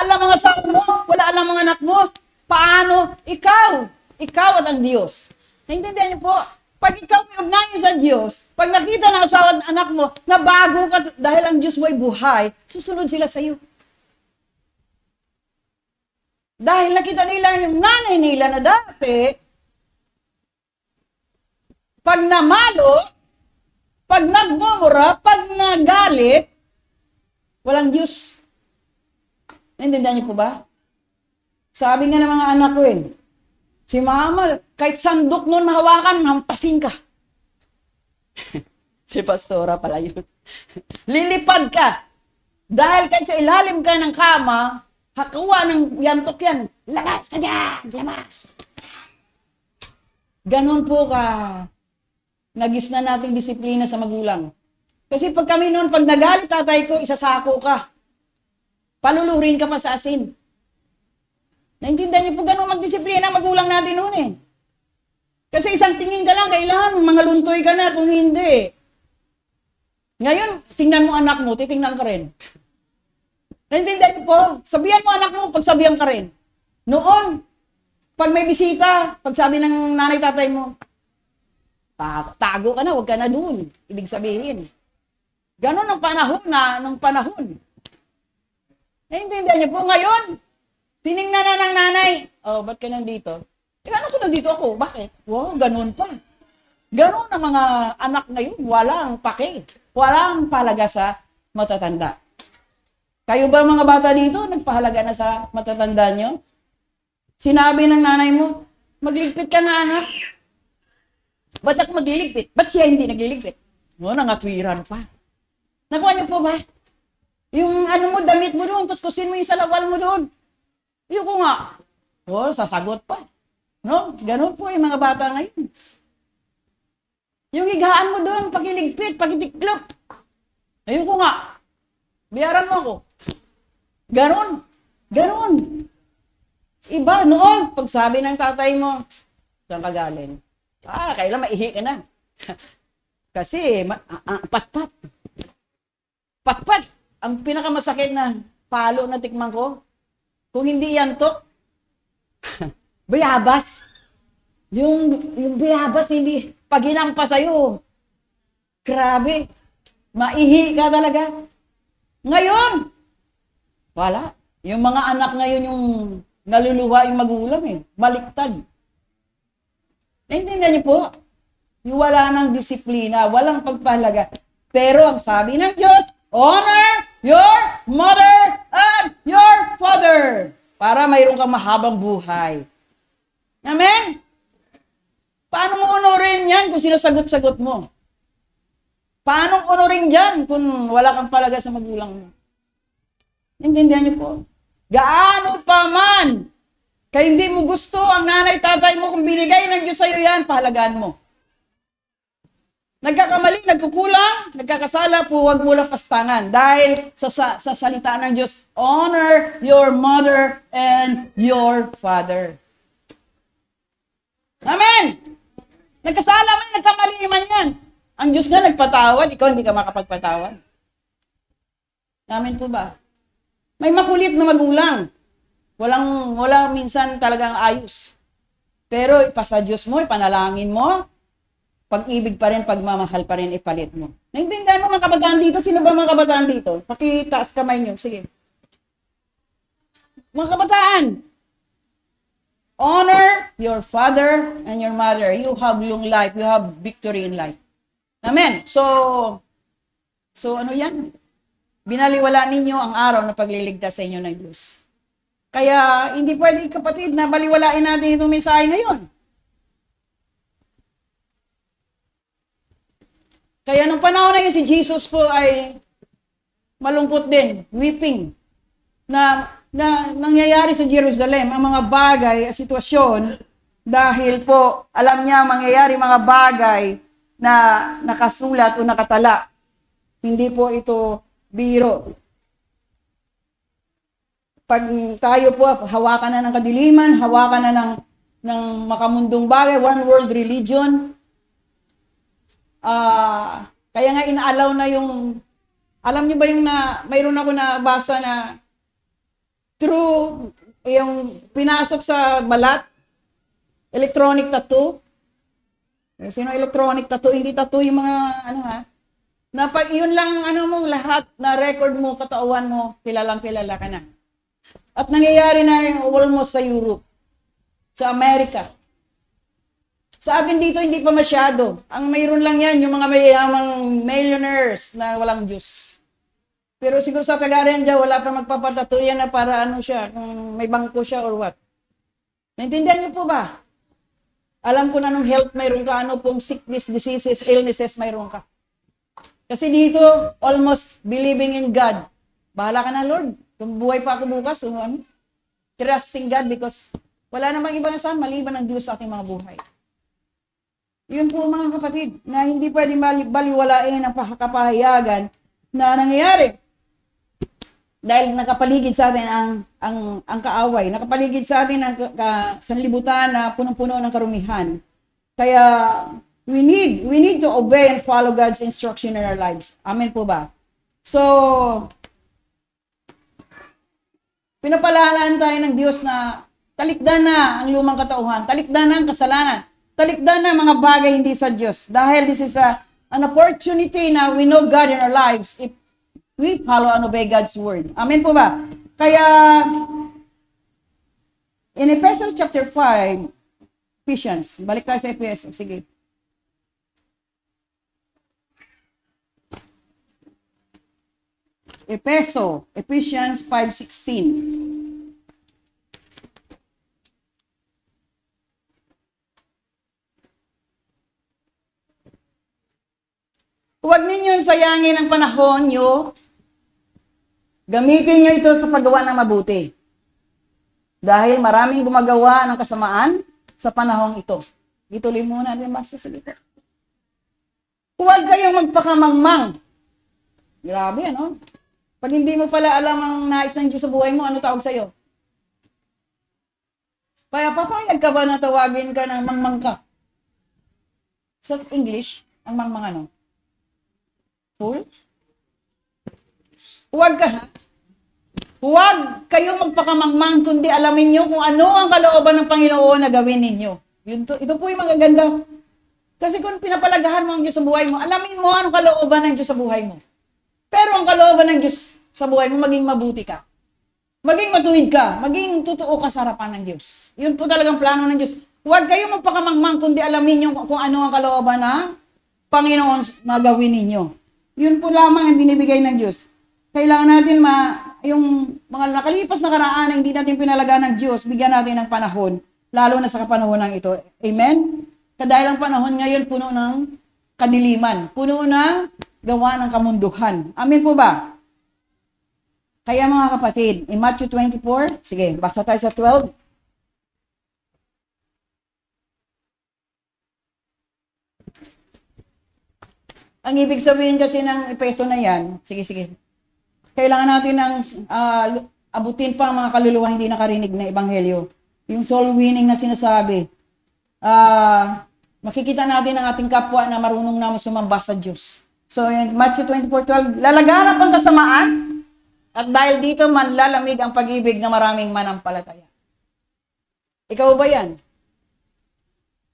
alam mga asawa mo, wala alam mga anak mo. Paano? Ikaw at ang Diyos. Naintindihan niyo po? Pag ikaw may ugnayan sa Diyos, pag nakita ng asawa at anak mo na bago ka dahil ang Diyos mo ay buhay, susunod sila sa iyo. Dahil nakita nila yung nanay nila na dati, pag namalo, pag nagmumura, pag nagalit, walang Diyos. Naintindihan niyo po ba? Sabi nga ng mga anak ko eh, si mama, kahit sandok nun mahawakan, hampasin ka. Si pastora pala yun. Lilipad ka. Dahil kahit sa ilalim ka ng kama, hakawa ng yantok yan. Labas ka dyan! Labas! Ganon po ka. Nagis na nating disiplina sa magulang. Kasi pag kami noon, pag nagalit tatay ko, isasako ka. Palulurin ka pa sa asin. Naintindihan niyo po gano'ng magdisiplina ang magulang natin noon eh. Kasi isang tingin ka lang, kailangan mga luntoy ka na kung hindi. Ngayon, tingnan mo anak mo, titingnan ka rin. Naintindihan niyo po? Sabihan mo anak mo, pagsabihan ka rin. Noon, pag may bisita, pag sabi ng nanay tatay mo, tago ka na, huwag ka na doon. Ibig sabihin. Ganon ang panahon nung panahon. Naintindihan niyo po ngayon, tiningnan na ng nanay, ba't ka nandito? Ano ko nandito ako? Bakit? Wow, ganon pa. Ganon ang mga anak ngayon, walang pake. Walang pahalaga sa matatanda. Kayo ba mga bata dito, nagpahalaga na sa matatanda nyo? Sinabi ng nanay mo, magligpit ka na anak. Ba't ako magliligpit? Ba't siya hindi nagliligpit? Nangatwiran pa. Nakuha niyo po ba? Yung ano mo, damit mo doon, kuskusin mo yung salawal mo doon. Yung ko nga. O, sasagot pa. No? Ganun po yung mga bata ngayon. Yung higaan mo doon, pakiligpit, pakitiklop. Ayun ko nga. Biyaran mo ako. Ganun. Ganun. Iba, noon, pag sabi ng tatay mo, saan ka galing? Kailan maihi ka na. Kasi, patpat. Patpat. Ang pinakamasakit na palo na tikman ko, kung hindi yantok, bayabas. Yung bayabas, hindi, pag hinampa sa'yo, grabe, maihi ka talaga. Ngayon, wala. Yung mga anak ngayon yung naluluha yung magulang baliktad. Naintindihan niyo po? Yung wala ng disiplina, walang pagpahalaga. Pero ang sabi ng Diyos, honor your mother and your father para mayroon kang mahabang buhay. Amen? Paano mo honorin yan kung sinasagot-sagot mo? Paano honorin dyan kung wala kang palaga sa magulang mo? Intindihan niyo po? Gaano pa man, kaya hindi mo gusto ang nanay, tatay mo, kung binigay ng Diyos sa'yo yan, pahalagaan mo. Nagkakamali, nagkukulang, nagkakasala po, huwag mo lang pastangan. Dahil sa salita ng Diyos, honor your mother and your father. Amen! Nagkasala man, nagkamali man yan. Ang Diyos nga nagpatawad, ikaw hindi ka makapagpatawad. Amen po ba? May makulit na magulang. Walang minsan talagang ayos. Pero ipasa Diyos mo, ipanalangin mo, pag-ibig pa rin, pagmamahal pa rin, ipalit mo. Naintindihan mo mga kabataan dito? Sino ba mga kabataan dito? Pakitaas kamay nyo. Sige. Mga kabataan, honor your father and your mother. You have long life. You have victory in life. Amen. So ano yan? Binaliwala ninyo ang araw na pagliligtas sa inyo ng Diyos. Kaya hindi pwede, kapatid, na baliwalain natin itong mensahe ngayon. Kaya nung panahon na yun, si Jesus po ay malungkot din, weeping, na nangyayari sa Jerusalem ang mga bagay at sitwasyon dahil po alam niya mangyayari mga bagay na nakasulat o nakatala. Hindi po ito biro. Pag tayo po hawakan na ng kadiliman, hawakan na ng makamundong bagay, one world religion, kaya nga inaalaw na yung, alam niyo ba yung mayroon ako nabasa na through yung pinasok sa balat, electronic tattoo. Sino electronic tattoo? Hindi tattoo yung mga na pag yun lang mo, lahat na record mo, katauhan mo, kilalang kilala ka na. At nangyayari na almost sa Europe, sa Amerika. Sa atin dito, hindi pa masyado. Ang mayroon lang yan, yung mga mayamang millionaires na walang Diyos. Pero siguro sa Tagarian dyan, wala pa magpapatato yan na para siya, kung may bangko siya or what. Naintindihan niyo po ba? Alam ko na nung health mayroon ka, pong sickness, diseases, illnesses mayroon ka. Kasi dito, almost believing in God. Bahala ka na, Lord. Kung buhay pa ako bukas, trusting God because wala namang ibang saan maliban ng Diyos sa ating mga buhay. Yun po mga kapatid, na hindi pwede baliwalain ang kapahayagan na nangyayari. Dahil nakapaligid sa atin ang kaaway, nakapaligid sa atin ang sanlibutan na punong-puno ng karumihan. Kaya we need to obey and follow God's instruction in our lives. Amen po ba? So, pinapalalaan tayo ng Diyos na talikdan na ang lumang katauhan, talikdan na ang kasalanan, talikdan na mga bagay hindi sa Diyos. Dahil this is an opportunity na we know God in our lives if we follow and obey God's word. Amen po ba? Kaya, in Ephesians chapter 5, Ephesians, balik tayo sa Ephesians, sige. Ephesians 5:16. Huwag ninyong sayangin ang panahon nyo. Gamitin nyo ito sa paggawa ng mabuti. Dahil maraming gumagawa ng kasamaan sa panahong ito. Ituloy muna natin basta sa dito. Huwag kayong magpakamangmang. Grabe, ano? Pag hindi mo pala alam ang nais ng Diyos sa buhay mo, ano tawag sa'yo? Kaya papayag ka ba na tawagin ka ng mangmang ka? Sa English, ang mangmang ano? Fool? Huwag ka, ha? Huwag kayong magpakamangmang, kundi alamin nyo kung ano ang kalooban ng Panginoon na gawin ninyo. Ito po yung magaganda. Kasi kung pinapalagahan mo ang Diyos sa buhay mo, alamin mo anong kalooban ng Diyos sa buhay mo. Pero ang kalooban ng Diyos sa buhay mo, maging mabuti ka. Maging matuwid ka. Maging totoo ka sa harapan ng Diyos. Yun po talagang plano ng Diyos. Huwag kayong magpakamangmang, kundi alamin nyo kung ano ang kalooban ng Panginoon na gawin ninyo. Yun po lamang ang binibigay ng Diyos. Kailangan natin yung mga nakalipas na karaan na hindi natin pinalagaan ng Diyos, bigyan natin ng panahon, lalo na sa kapanahonan ito. Amen? Dahil ang panahon ngayon puno ng kadiliman, puno ng gawa ng kamunduhan. Amen po ba? Kaya mga kapatid, in Matthew 24, sige, basa tayo sa 12. Ang ibig sabihin kasi ng Epeso na yan, sige. Kailangan natin ng abutin pa ang mga kaluluwa hindi nakarinig na ebanghelyo. Yung soul winning na sinasabi. Makikita natin ang ating kapwa na marunong naman sumamba sa Diyos. So, in Matthew 24:12, lalaganap ang kasamaan at dahil dito manlalamig ang pag-ibig ng maraming manampalataya. Ikaw ba yan?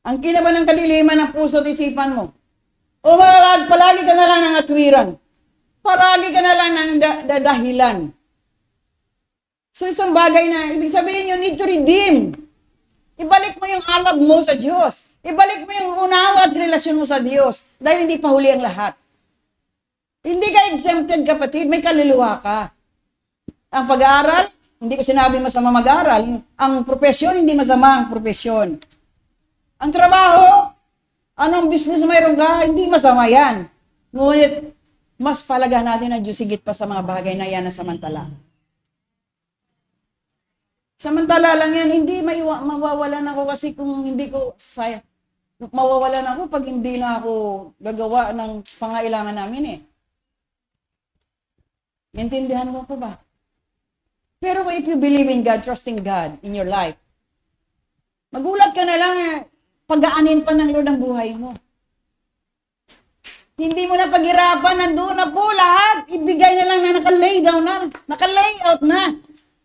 Ang kinaba ng kadiliman ng puso at isipan mo. O palagi ka na lang ng atwiran. Palagi ka na lang ng dahilan. So isang bagay na, ibig sabihin you need to redeem. Ibalik mo yung alab mo sa Diyos. Ibalik mo yung unawa at relasyon mo sa Diyos. Dahil hindi pa huli ang lahat. Hindi ka exempted, kapatid. May kaluluwa ka. Ang pag-aaral, hindi ko sinabi masama mag-aaral. Ang propesyon, hindi masama ang propesyon. Ang trabaho, anong business mayroon ka, hindi masama yan. Ngunit, mas palaga natin ang Diyos higit pa sa mga bagay na yan na samantala. Samantala lang yan, hindi mawawalan ako kasi kung hindi ko mawawalan ako pag hindi na ako gagawa ng pangailangan namin eh. Maintindihan mo po ba? Pero if you believe in God, trusting God in your life, magulat ka na lang pag-aanin pa ng Lord ang buhay mo. Hindi mo na paghirapan, nandoon na po lahat. Ibigay na lang na naka-lay down na, naka-layout na.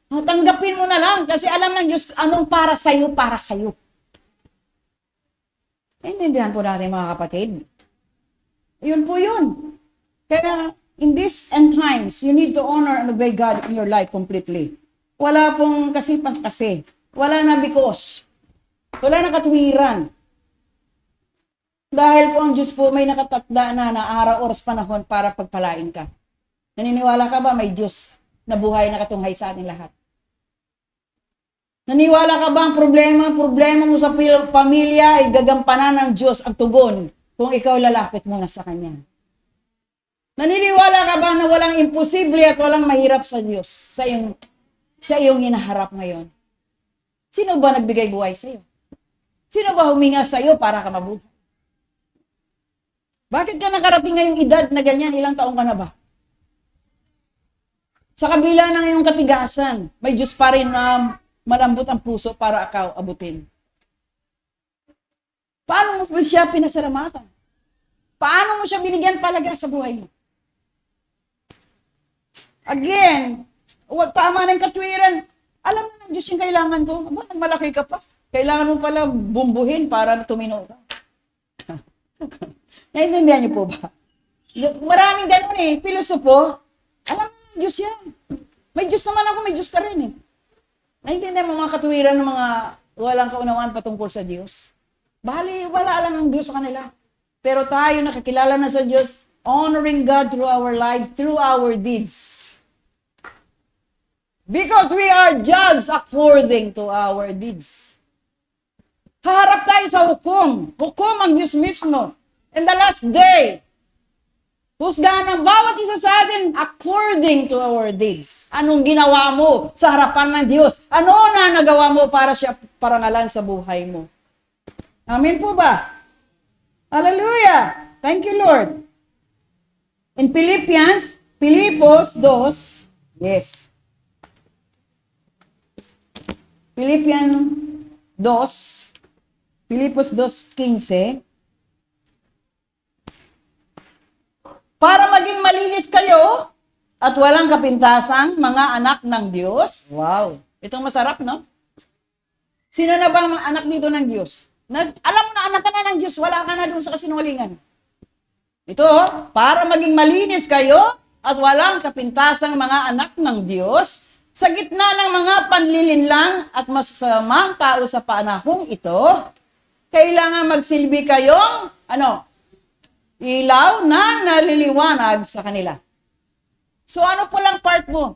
Tanggapin mo na lang kasi alam ng Diyos anong para sa'yo, para sa'yo. Intindihan po natin mga kapatid. Yun po yun. Kaya in these end times, you need to honor and obey God in your life completely. Wala pong kasi. Wala na because. Wala na katwiran. Dahil po ang Diyos po may nakatakda na araw, oras, panahon para pagpalain ka. Naniniwala ka ba may Diyos na buhay na katunghay sa atin lahat? Naniwala ka ba ang problema mo sa pamilya ay gagampanan ng Diyos ang tugon kung ikaw lalapit muna sa Kanya? Naniniwala ka ba na walang imposible at walang mahirap sa Diyos sa iyong hinaharap ngayon? Sino ba nagbigay buhay sa iyo? Sino ba huminga sa iyo para ka mabuhay? Bakit ka nakarating ngayong edad na ganyan? Ilang taong ka na ba? Sa kabila ng iyong katigasan, may Diyos pa rin na malambot ang puso para ikaw abutin. Paano mo siya pinasalamatan? Paano mo siya binigyan palaga sa buhay mo? Again, tama ng katwiran. Alam na ng Diyos yung kailangan ko. Aba, malaki ka pa. Kailangan mo pala bumbuhin para tumino ka. Naintindihan niyo po ba? Maraming ganun eh. Pilosopo, alam mo ng Diyos yan. May Diyos naman ako, may Diyos ka rin eh. Naintindihan mo mga katuwiran ng mga walang kaunawaan patungkol sa Diyos? Bali, wala lang ang Diyos sa kanila. Pero tayo nakakilala na sa Diyos, honoring God through our lives, through our deeds. Because we are judged according to our deeds. Haharap tayo sa hukom. Hukom ang Diyos mismo. In the last day, Husgahan ng bawat isa sa atin according to our deeds. Anong ginawa mo sa harapan ng Diyos? Ano na nagawa mo para siya parangalan sa buhay mo? Amen po ba? Hallelujah! Thank you, Lord. In Filipos 2, yes. Filipos 2:15. Para maging malinis kayo at walang kapintasang mga anak ng Diyos. Wow. Itong masarap, no? Sino na ba ang anak dito ng Diyos? Alam mo na anak ka na ng Diyos, wala ka na doon sa kasinungalingan. Ito, para maging malinis kayo at walang kapintasang mga anak ng Diyos, sa gitna ng mga panlilinlang at masasamang tao sa panahong ito, kailangan magsilbi kayong, ilaw na naliliwanag sa kanila. So ano po lang part mo?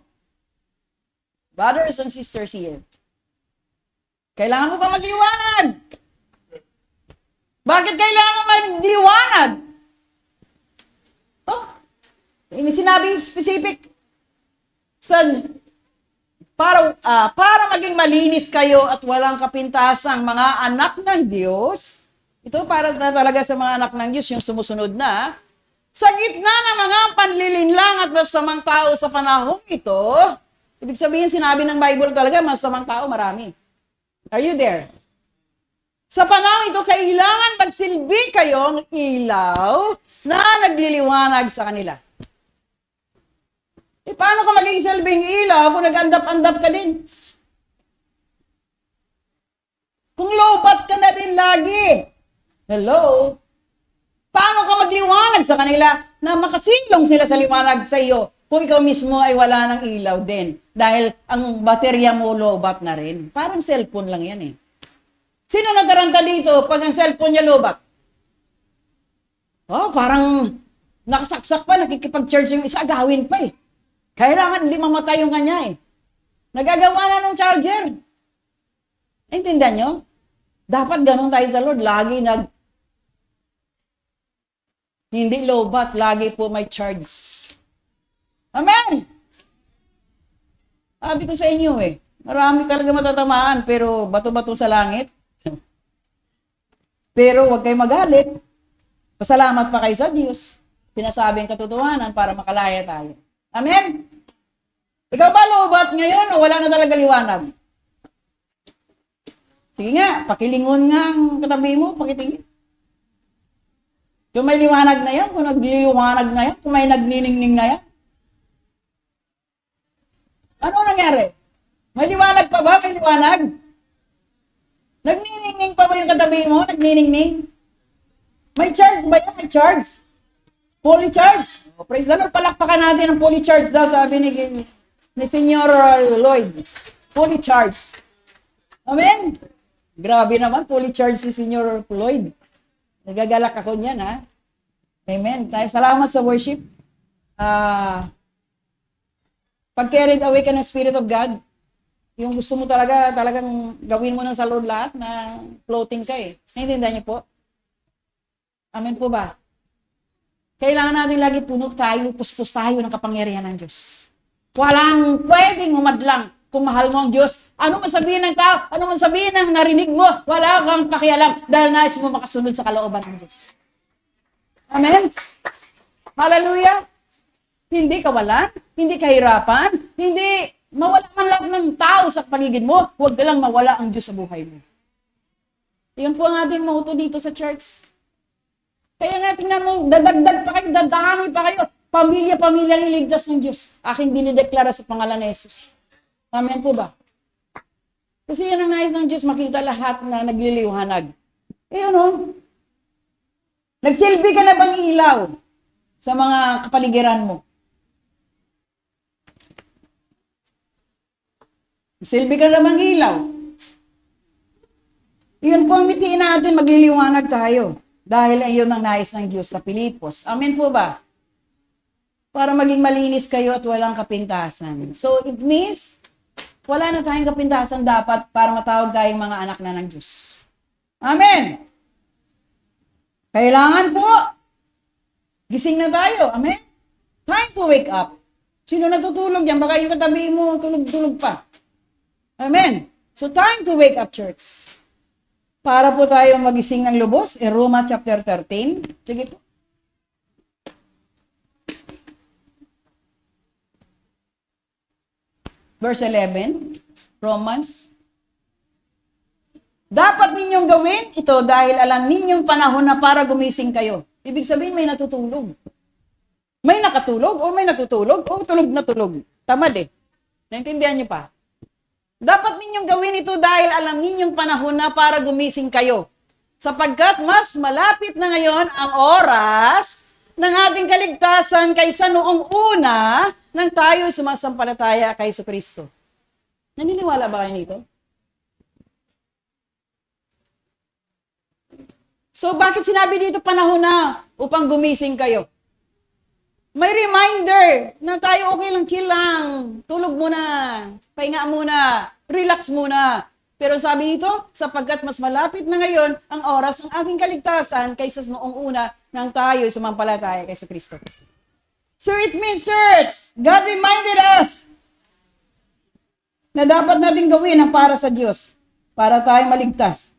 Brothers and sisters here. Kailangan mo ba magliwanag? Bakit kailangan mo magliwanag? Ini sinabi specific para maging malinis kayo at walang kapintasang mga anak ng Diyos. Ito para na talaga sa mga anak ng Diyos, yung sumusunod na. Sa gitna ng mga panlilinlang at masamang tao sa panahong ito, ibig sabihin, sinabi ng Bible talaga, masamang tao marami. Are you there? Sa panahon ito, kailangan magsilbi kayong ilaw na nagliliwanag sa kanila. Paano ka maging silbing ilaw kung nag-andap-andap ka din? Kung lobat ka na din lagi. Hello? Paano ka magliwanag sa kanila na makasilong sila sa liwanag sa iyo kung ikaw mismo ay wala ng ilaw din? Dahil ang baterya mo lobat na rin. Parang cellphone lang yan eh. Sino nataranta dito pag ang cellphone niya lobat? Parang nakasaksak pa, nakikipag-charge yung isa, agawin pa eh. Kailangan hindi mamatay yung kanya eh. Nagagawa na ng charger. Intindihan nyo? Dapat ganun tayo sa Lord. Lagi hindi lobat, lagi po may charge. Amen! Sabi ko sa inyo eh, marami talaga matatamaan, pero bato-bato sa langit. Pero huwag kayo magalit. Pasalamat pa kayo sa Diyos. Sinasabing katotohanan para makalaya tayo. Amen? Ikaw ba lobat ngayon o wala na talaga liwanag? Sige nga, pakilingon nga ang katabi mo, pakitingin. Kung may liwanag na yan, kung nagliliwanag na yan, kung may nagniningning na yan. Ano nangyari? May liwanag pa ba? May liwanag? Nagniningning pa ba yung katabi mo? Nagniningning? May charge ba yan? May charge? Fully charge? Oh, praise the Lord. Palakpakan natin ang fully charge daw, sabi ni Senior Lloyd. Fully charge. Amen? Grabe naman, fully charge si Senior Lloyd. Nagagalak ako niyan, ha? Amen. Salamat sa worship. Pag carried away ka ng Spirit of God, yung gusto mo talagang gawin mo na sa Lord lahat na floating ka eh. Naintindihan niyo po? Amen po ba? Kailangan natin lagi puno tayo, puspos tayo ng kapangyarihan ng Diyos. Walang pwedeng umadlang kung mahal mo ang Diyos. Ano man sabihin ng tao, ano man sabihin ng narinig mo, wala kang pakialam dahil nais mo makasunod sa kalooban ng Diyos. Amen? Hallelujah! Hindi kawalan, hindi kahirapan, hindi mawala man lahat ng tao sa paligid mo, huwag ka lang mawala ang Diyos sa buhay mo. Iyon po ang ating motto dito sa church. Kaya nga tingnan mo, dadagdag pa kayo, dadami pa kayo. Pamilya-pamilya ang iligtas ng Diyos. Aking dinideklara sa pangalan ni Jesus. Amen po ba? Kasi yan ang nais ng Diyos, makita lahat na nagliliwanag. Nagsilbi ka na bang ilaw sa mga kapaligiran mo? Silbi ka na bang ilaw? Iyon po ang mitiin natin, magliliwanag tayo. Dahil iyon ang nais ng Diyos sa Filipos. Amen po ba? Para maging malinis kayo at walang kapintasan. So it means, wala na tayong kapintasan dapat para matawag tayong mga anak na ng Diyos. Amen! Kailangan po, Gising na tayo. Amen? Time to wake up. Sino natutulog yan? Baka yung katabi mo, tulog-tulog pa. Amen? So time to wake up, church. Para po tayo magising ng lubos, Roma chapter 13. Sige po. Verse 11, Romans. Dapat ninyong gawin ito dahil alam ninyong panahon na para gumising kayo. Ibig sabihin may natutulog. May nakatulog o may natutulog o tulog na tulog. Tamad eh. Naintindihan niyo pa? Dapat ninyong gawin ito dahil alam ninyong panahon na para gumising kayo. Sapagkat mas malapit na ngayon ang oras ng ating kaligtasan kaysa noong una nang tayo sumasampalataya kay Kristo. Naniniwala ba kayo nito? So bakit sinabi dito panahon na upang gumising kayo? May reminder na tayo okay lang, chill lang, tulog muna, pahinga muna, relax muna. Pero sabi dito, sapagkat mas malapit na ngayon ang oras ng ating kaligtasan kaysa noong una nang tayo sumampalataya kay Kristo. So it means, church, God reminded us na dapat natin gawin ang para sa Diyos, para tayo maligtas.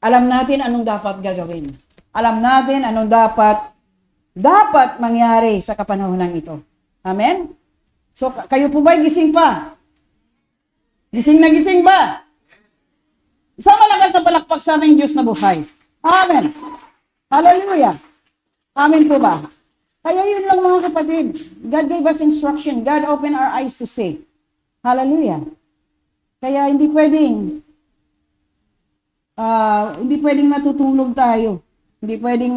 Alam natin anong dapat gagawin. Alam natin anong dapat mangyari sa kapanahonan ito. Amen? So, kayo po ba gising pa? Gising na gising ba? Isang malakas na palakpak sa ating Diyos na buhay. Amen. Hallelujah. Amen po ba? Kaya yun lang mga kapatid. God gave us instruction. God opened our eyes to see. Hallelujah. Kaya hindi pwedeng matutulog tayo. Hindi pwedeng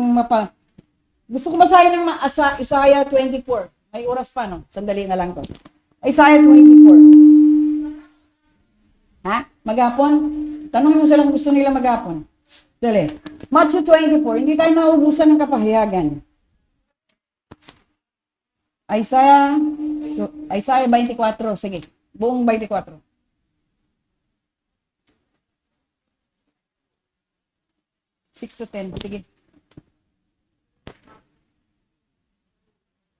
Gusto ko basahin ng Isaiah 24. May oras pa, no? Sandali na lang to. Isaiah 24. Ha? Maghapon? Tanongin mo sila kung gusto nila maghapon. Dali. Matthew 24. Hindi tayo naubusan ng kapahayagan. Isaiah 24. Sige. Buong 24. Six to 10. Sige.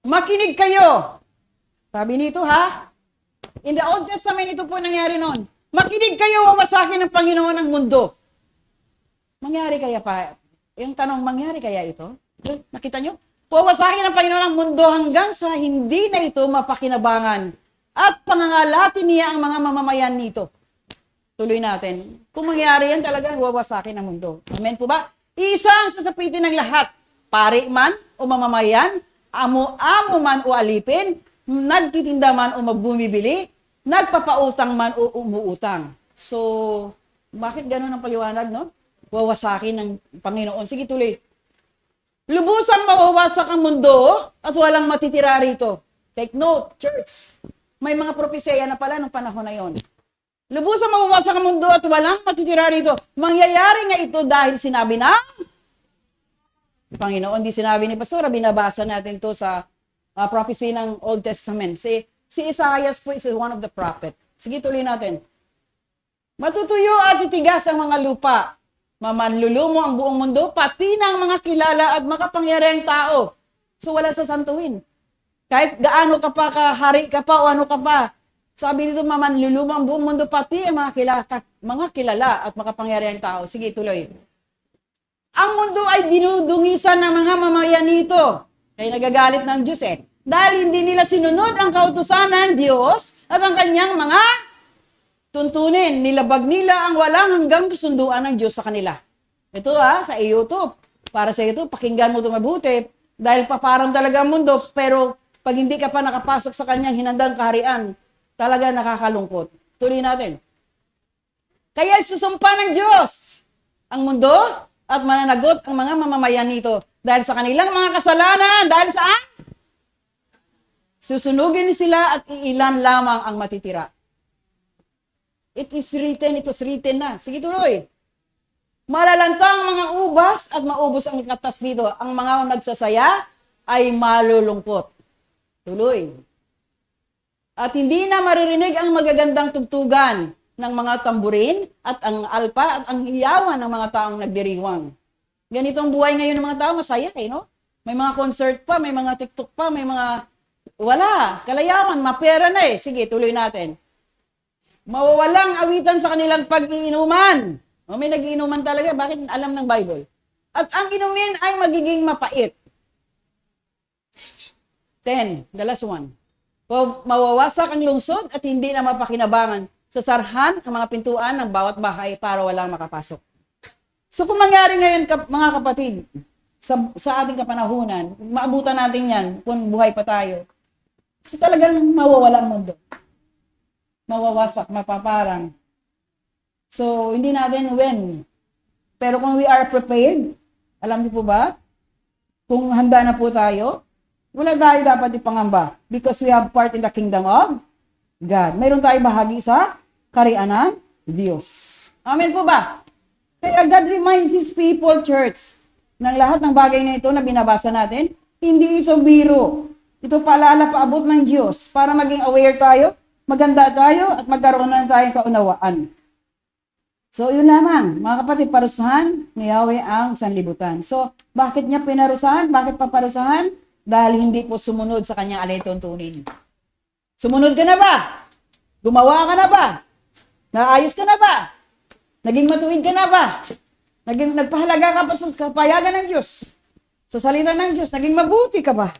Makinig kayo. Sabi nito, ha? In the Old Testament, ito po nangyari noon. Makinig kayo, wawasakin ng Panginoon ang mundo. Mangyari kaya pa? Yung tanong, mangyari kaya ito? Nakita nyo? Wawasakin ng Panginoon ang mundo hanggang sa hindi na ito mapakinabangan at pangangalatin niya ang mga mamamayan nito. Tuloy natin. Kung mangyari yan, talagang wawasakin ang mundo. Amen po ba? Isang sasapitin ng lahat. Pari man o mamamayan, amo man o alipin, nagtitinda man o magbumibili, nagpapautang man o umuutang. So, bakit gano'n ang paliwanag, no? Wawasakin ng Panginoon. Sige, tuloy. Lubusang mawawasak ang mundo at walang matitira rito. Take note, church. May mga propesya na pala nung panahon na yon. Lubusang mawawasak ang mundo at walang matitira rito. Mangyayari nga ito dahil sinabi na Panginoon, di sinabi ni Pastora, binabasa natin to sa prophecy ng Old Testament. Si Isaiah po is one of the prophet. Sige, tuloy natin. Matutuyo at titigas ang mga lupa. Mamanlulumo ang buong mundo, pati ng mga kilala at makapangyarihang tao. So wala sasantuhin. Kahit gaano ka pa, kahari ka pa o ano ka pa. Sabi dito, mamanlulumo ang buong mundo, pati ang mga kilala at makapangyarihang tao. Sige, tuloy. Ang mundo ay dinudungisan ng mga mamayan nito. Kaya nagagalit ng Diyos eh. Dahil hindi nila sinunod ang kautusan ng Diyos at ang kanyang mga tuntunin. Nilabag nila ang walang hanggang kasunduan ng Diyos sa kanila. Ito sa YouTube. Para sa ito, pakinggan mo ito mabuti. Dahil paparang talaga ang mundo, pero pag hindi ka pa nakapasok sa kanyang hinandang kaharian, talaga nakakalungkot. Tuloy natin. Kaya susumpa ng Diyos ang mundo at mananagot ang mga mamamayan nito. Dahil sa kanilang mga kasalanan, dahil saan? Susunugin sila at iilan lamang ang matitira. It was written na. Sige, tuloy. Malalantang mga ubas at maubos ang katas nito. Ang mga nagsasaya ay malulungkot. Tuloy. At hindi na maririnig ang magagandang tugtugan ng mga tamburin at ang alpa at ang hiyawan ng mga taong nagdiriwang. Ganito ang buhay ngayon ng mga tao, masaya no? May mga concert pa, may mga TikTok pa, may mga... Wala. Kalayawan, mapera na eh. Sige, tuloy natin. Mawawalang awitan sa kanilang pag-iinuman. O, may nag-iinuman talaga. Bakit alam ng Bible? At ang inumin ay magiging mapait. 10, the last one. Mawawasak ang lungsod at hindi na mapakinabangan. Sasarhan ang mga pintuan ng bawat bahay para walang makapasok. So kung mangyari ngayon, mga kapatid, sa ating kapanahunan, maabutan natin yan kung buhay pa tayo. So talagang mawawala ang mundo. Mawawasak, mapaparang. So hindi natin when. Pero kung we are prepared, alam niyo po ba? Kung handa na po tayo, wala tayo dapat ipangamba because we have part in the kingdom of God. Mayroon tayong bahagi sa kaharian ng Diyos. Amen po ba? Kaya God reminds His people, church, ng lahat ng bagay na ito na binabasa natin, hindi ito biro. Ito paalala paabot ng Diyos para maging aware tayo, maganda tayo, at magkaroon na tayong kaunawaan. So, yun lamang. Mga kapatid, parusahan ni Yahweh ang sanlibutan. So, bakit niya pinarusahan? Bakit paparusahan? Dahil hindi po sumunod sa kanyang alay tuntunin. Sumunod ka na ba? Gumawa ka na ba? Naayos ka na ba? Naging matuwid ka na ba? Nagpahalaga ka pa sa kapayagan ng Diyos? Sa salita ng Diyos, naging mabuti ka ba?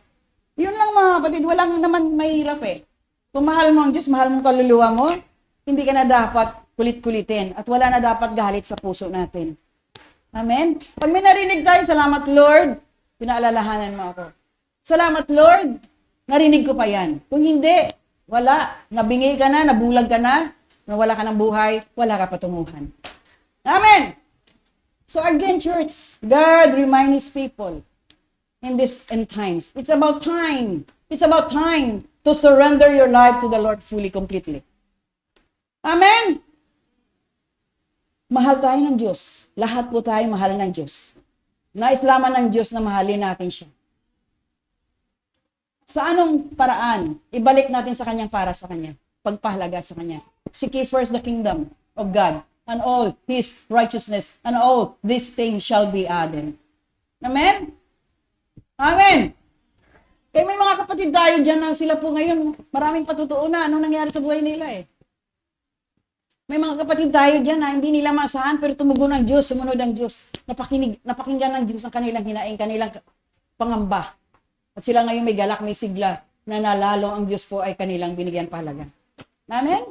Yun lang mga kapatid, walang naman mahirap eh. Kung mahal mo ang Diyos, mahal mo kaluluwa mo, hindi ka na dapat kulit-kulitin at wala na dapat galit sa puso natin. Amen? Pag may narinig tayo, salamat Lord, pinaalalahanan mo ako. Salamat Lord, narinig ko pa yan. Kung hindi, wala. Nabingi ka na, nabulag ka na, nawala ka ng buhay, wala ka patunguhan. Amen! So again, church, God reminds His people in this end times. It's about time. It's about time to surrender your life to the Lord fully, completely. Amen! Mahal tayo ng Diyos. Lahat po tayo mahal ng Diyos. Nais lamang ng Diyos na mahalin natin siya. Sa anong paraan? Ibalik natin sa Kanyang para sa Kanya. Pagpahalaga sa Kanya. Seek ye first the kingdom of God and all His righteousness and all these things shall be added. Amen? Amen! Kaya may mga kapatid tayo dyan na sila po ngayon, maraming patutuunan. Anong nangyari sa buhay nila eh? May mga kapatid tayo dyan na hindi nila masahan pero tumugon ang Diyos, sumunod ang Diyos. Napakinggan ng Diyos ang kanilang hinaing, kanilang pangamba. At sila ngayon may galak, may sigla na nalalo ang Diyos po ay kanilang binigyan pahalaga. Amen?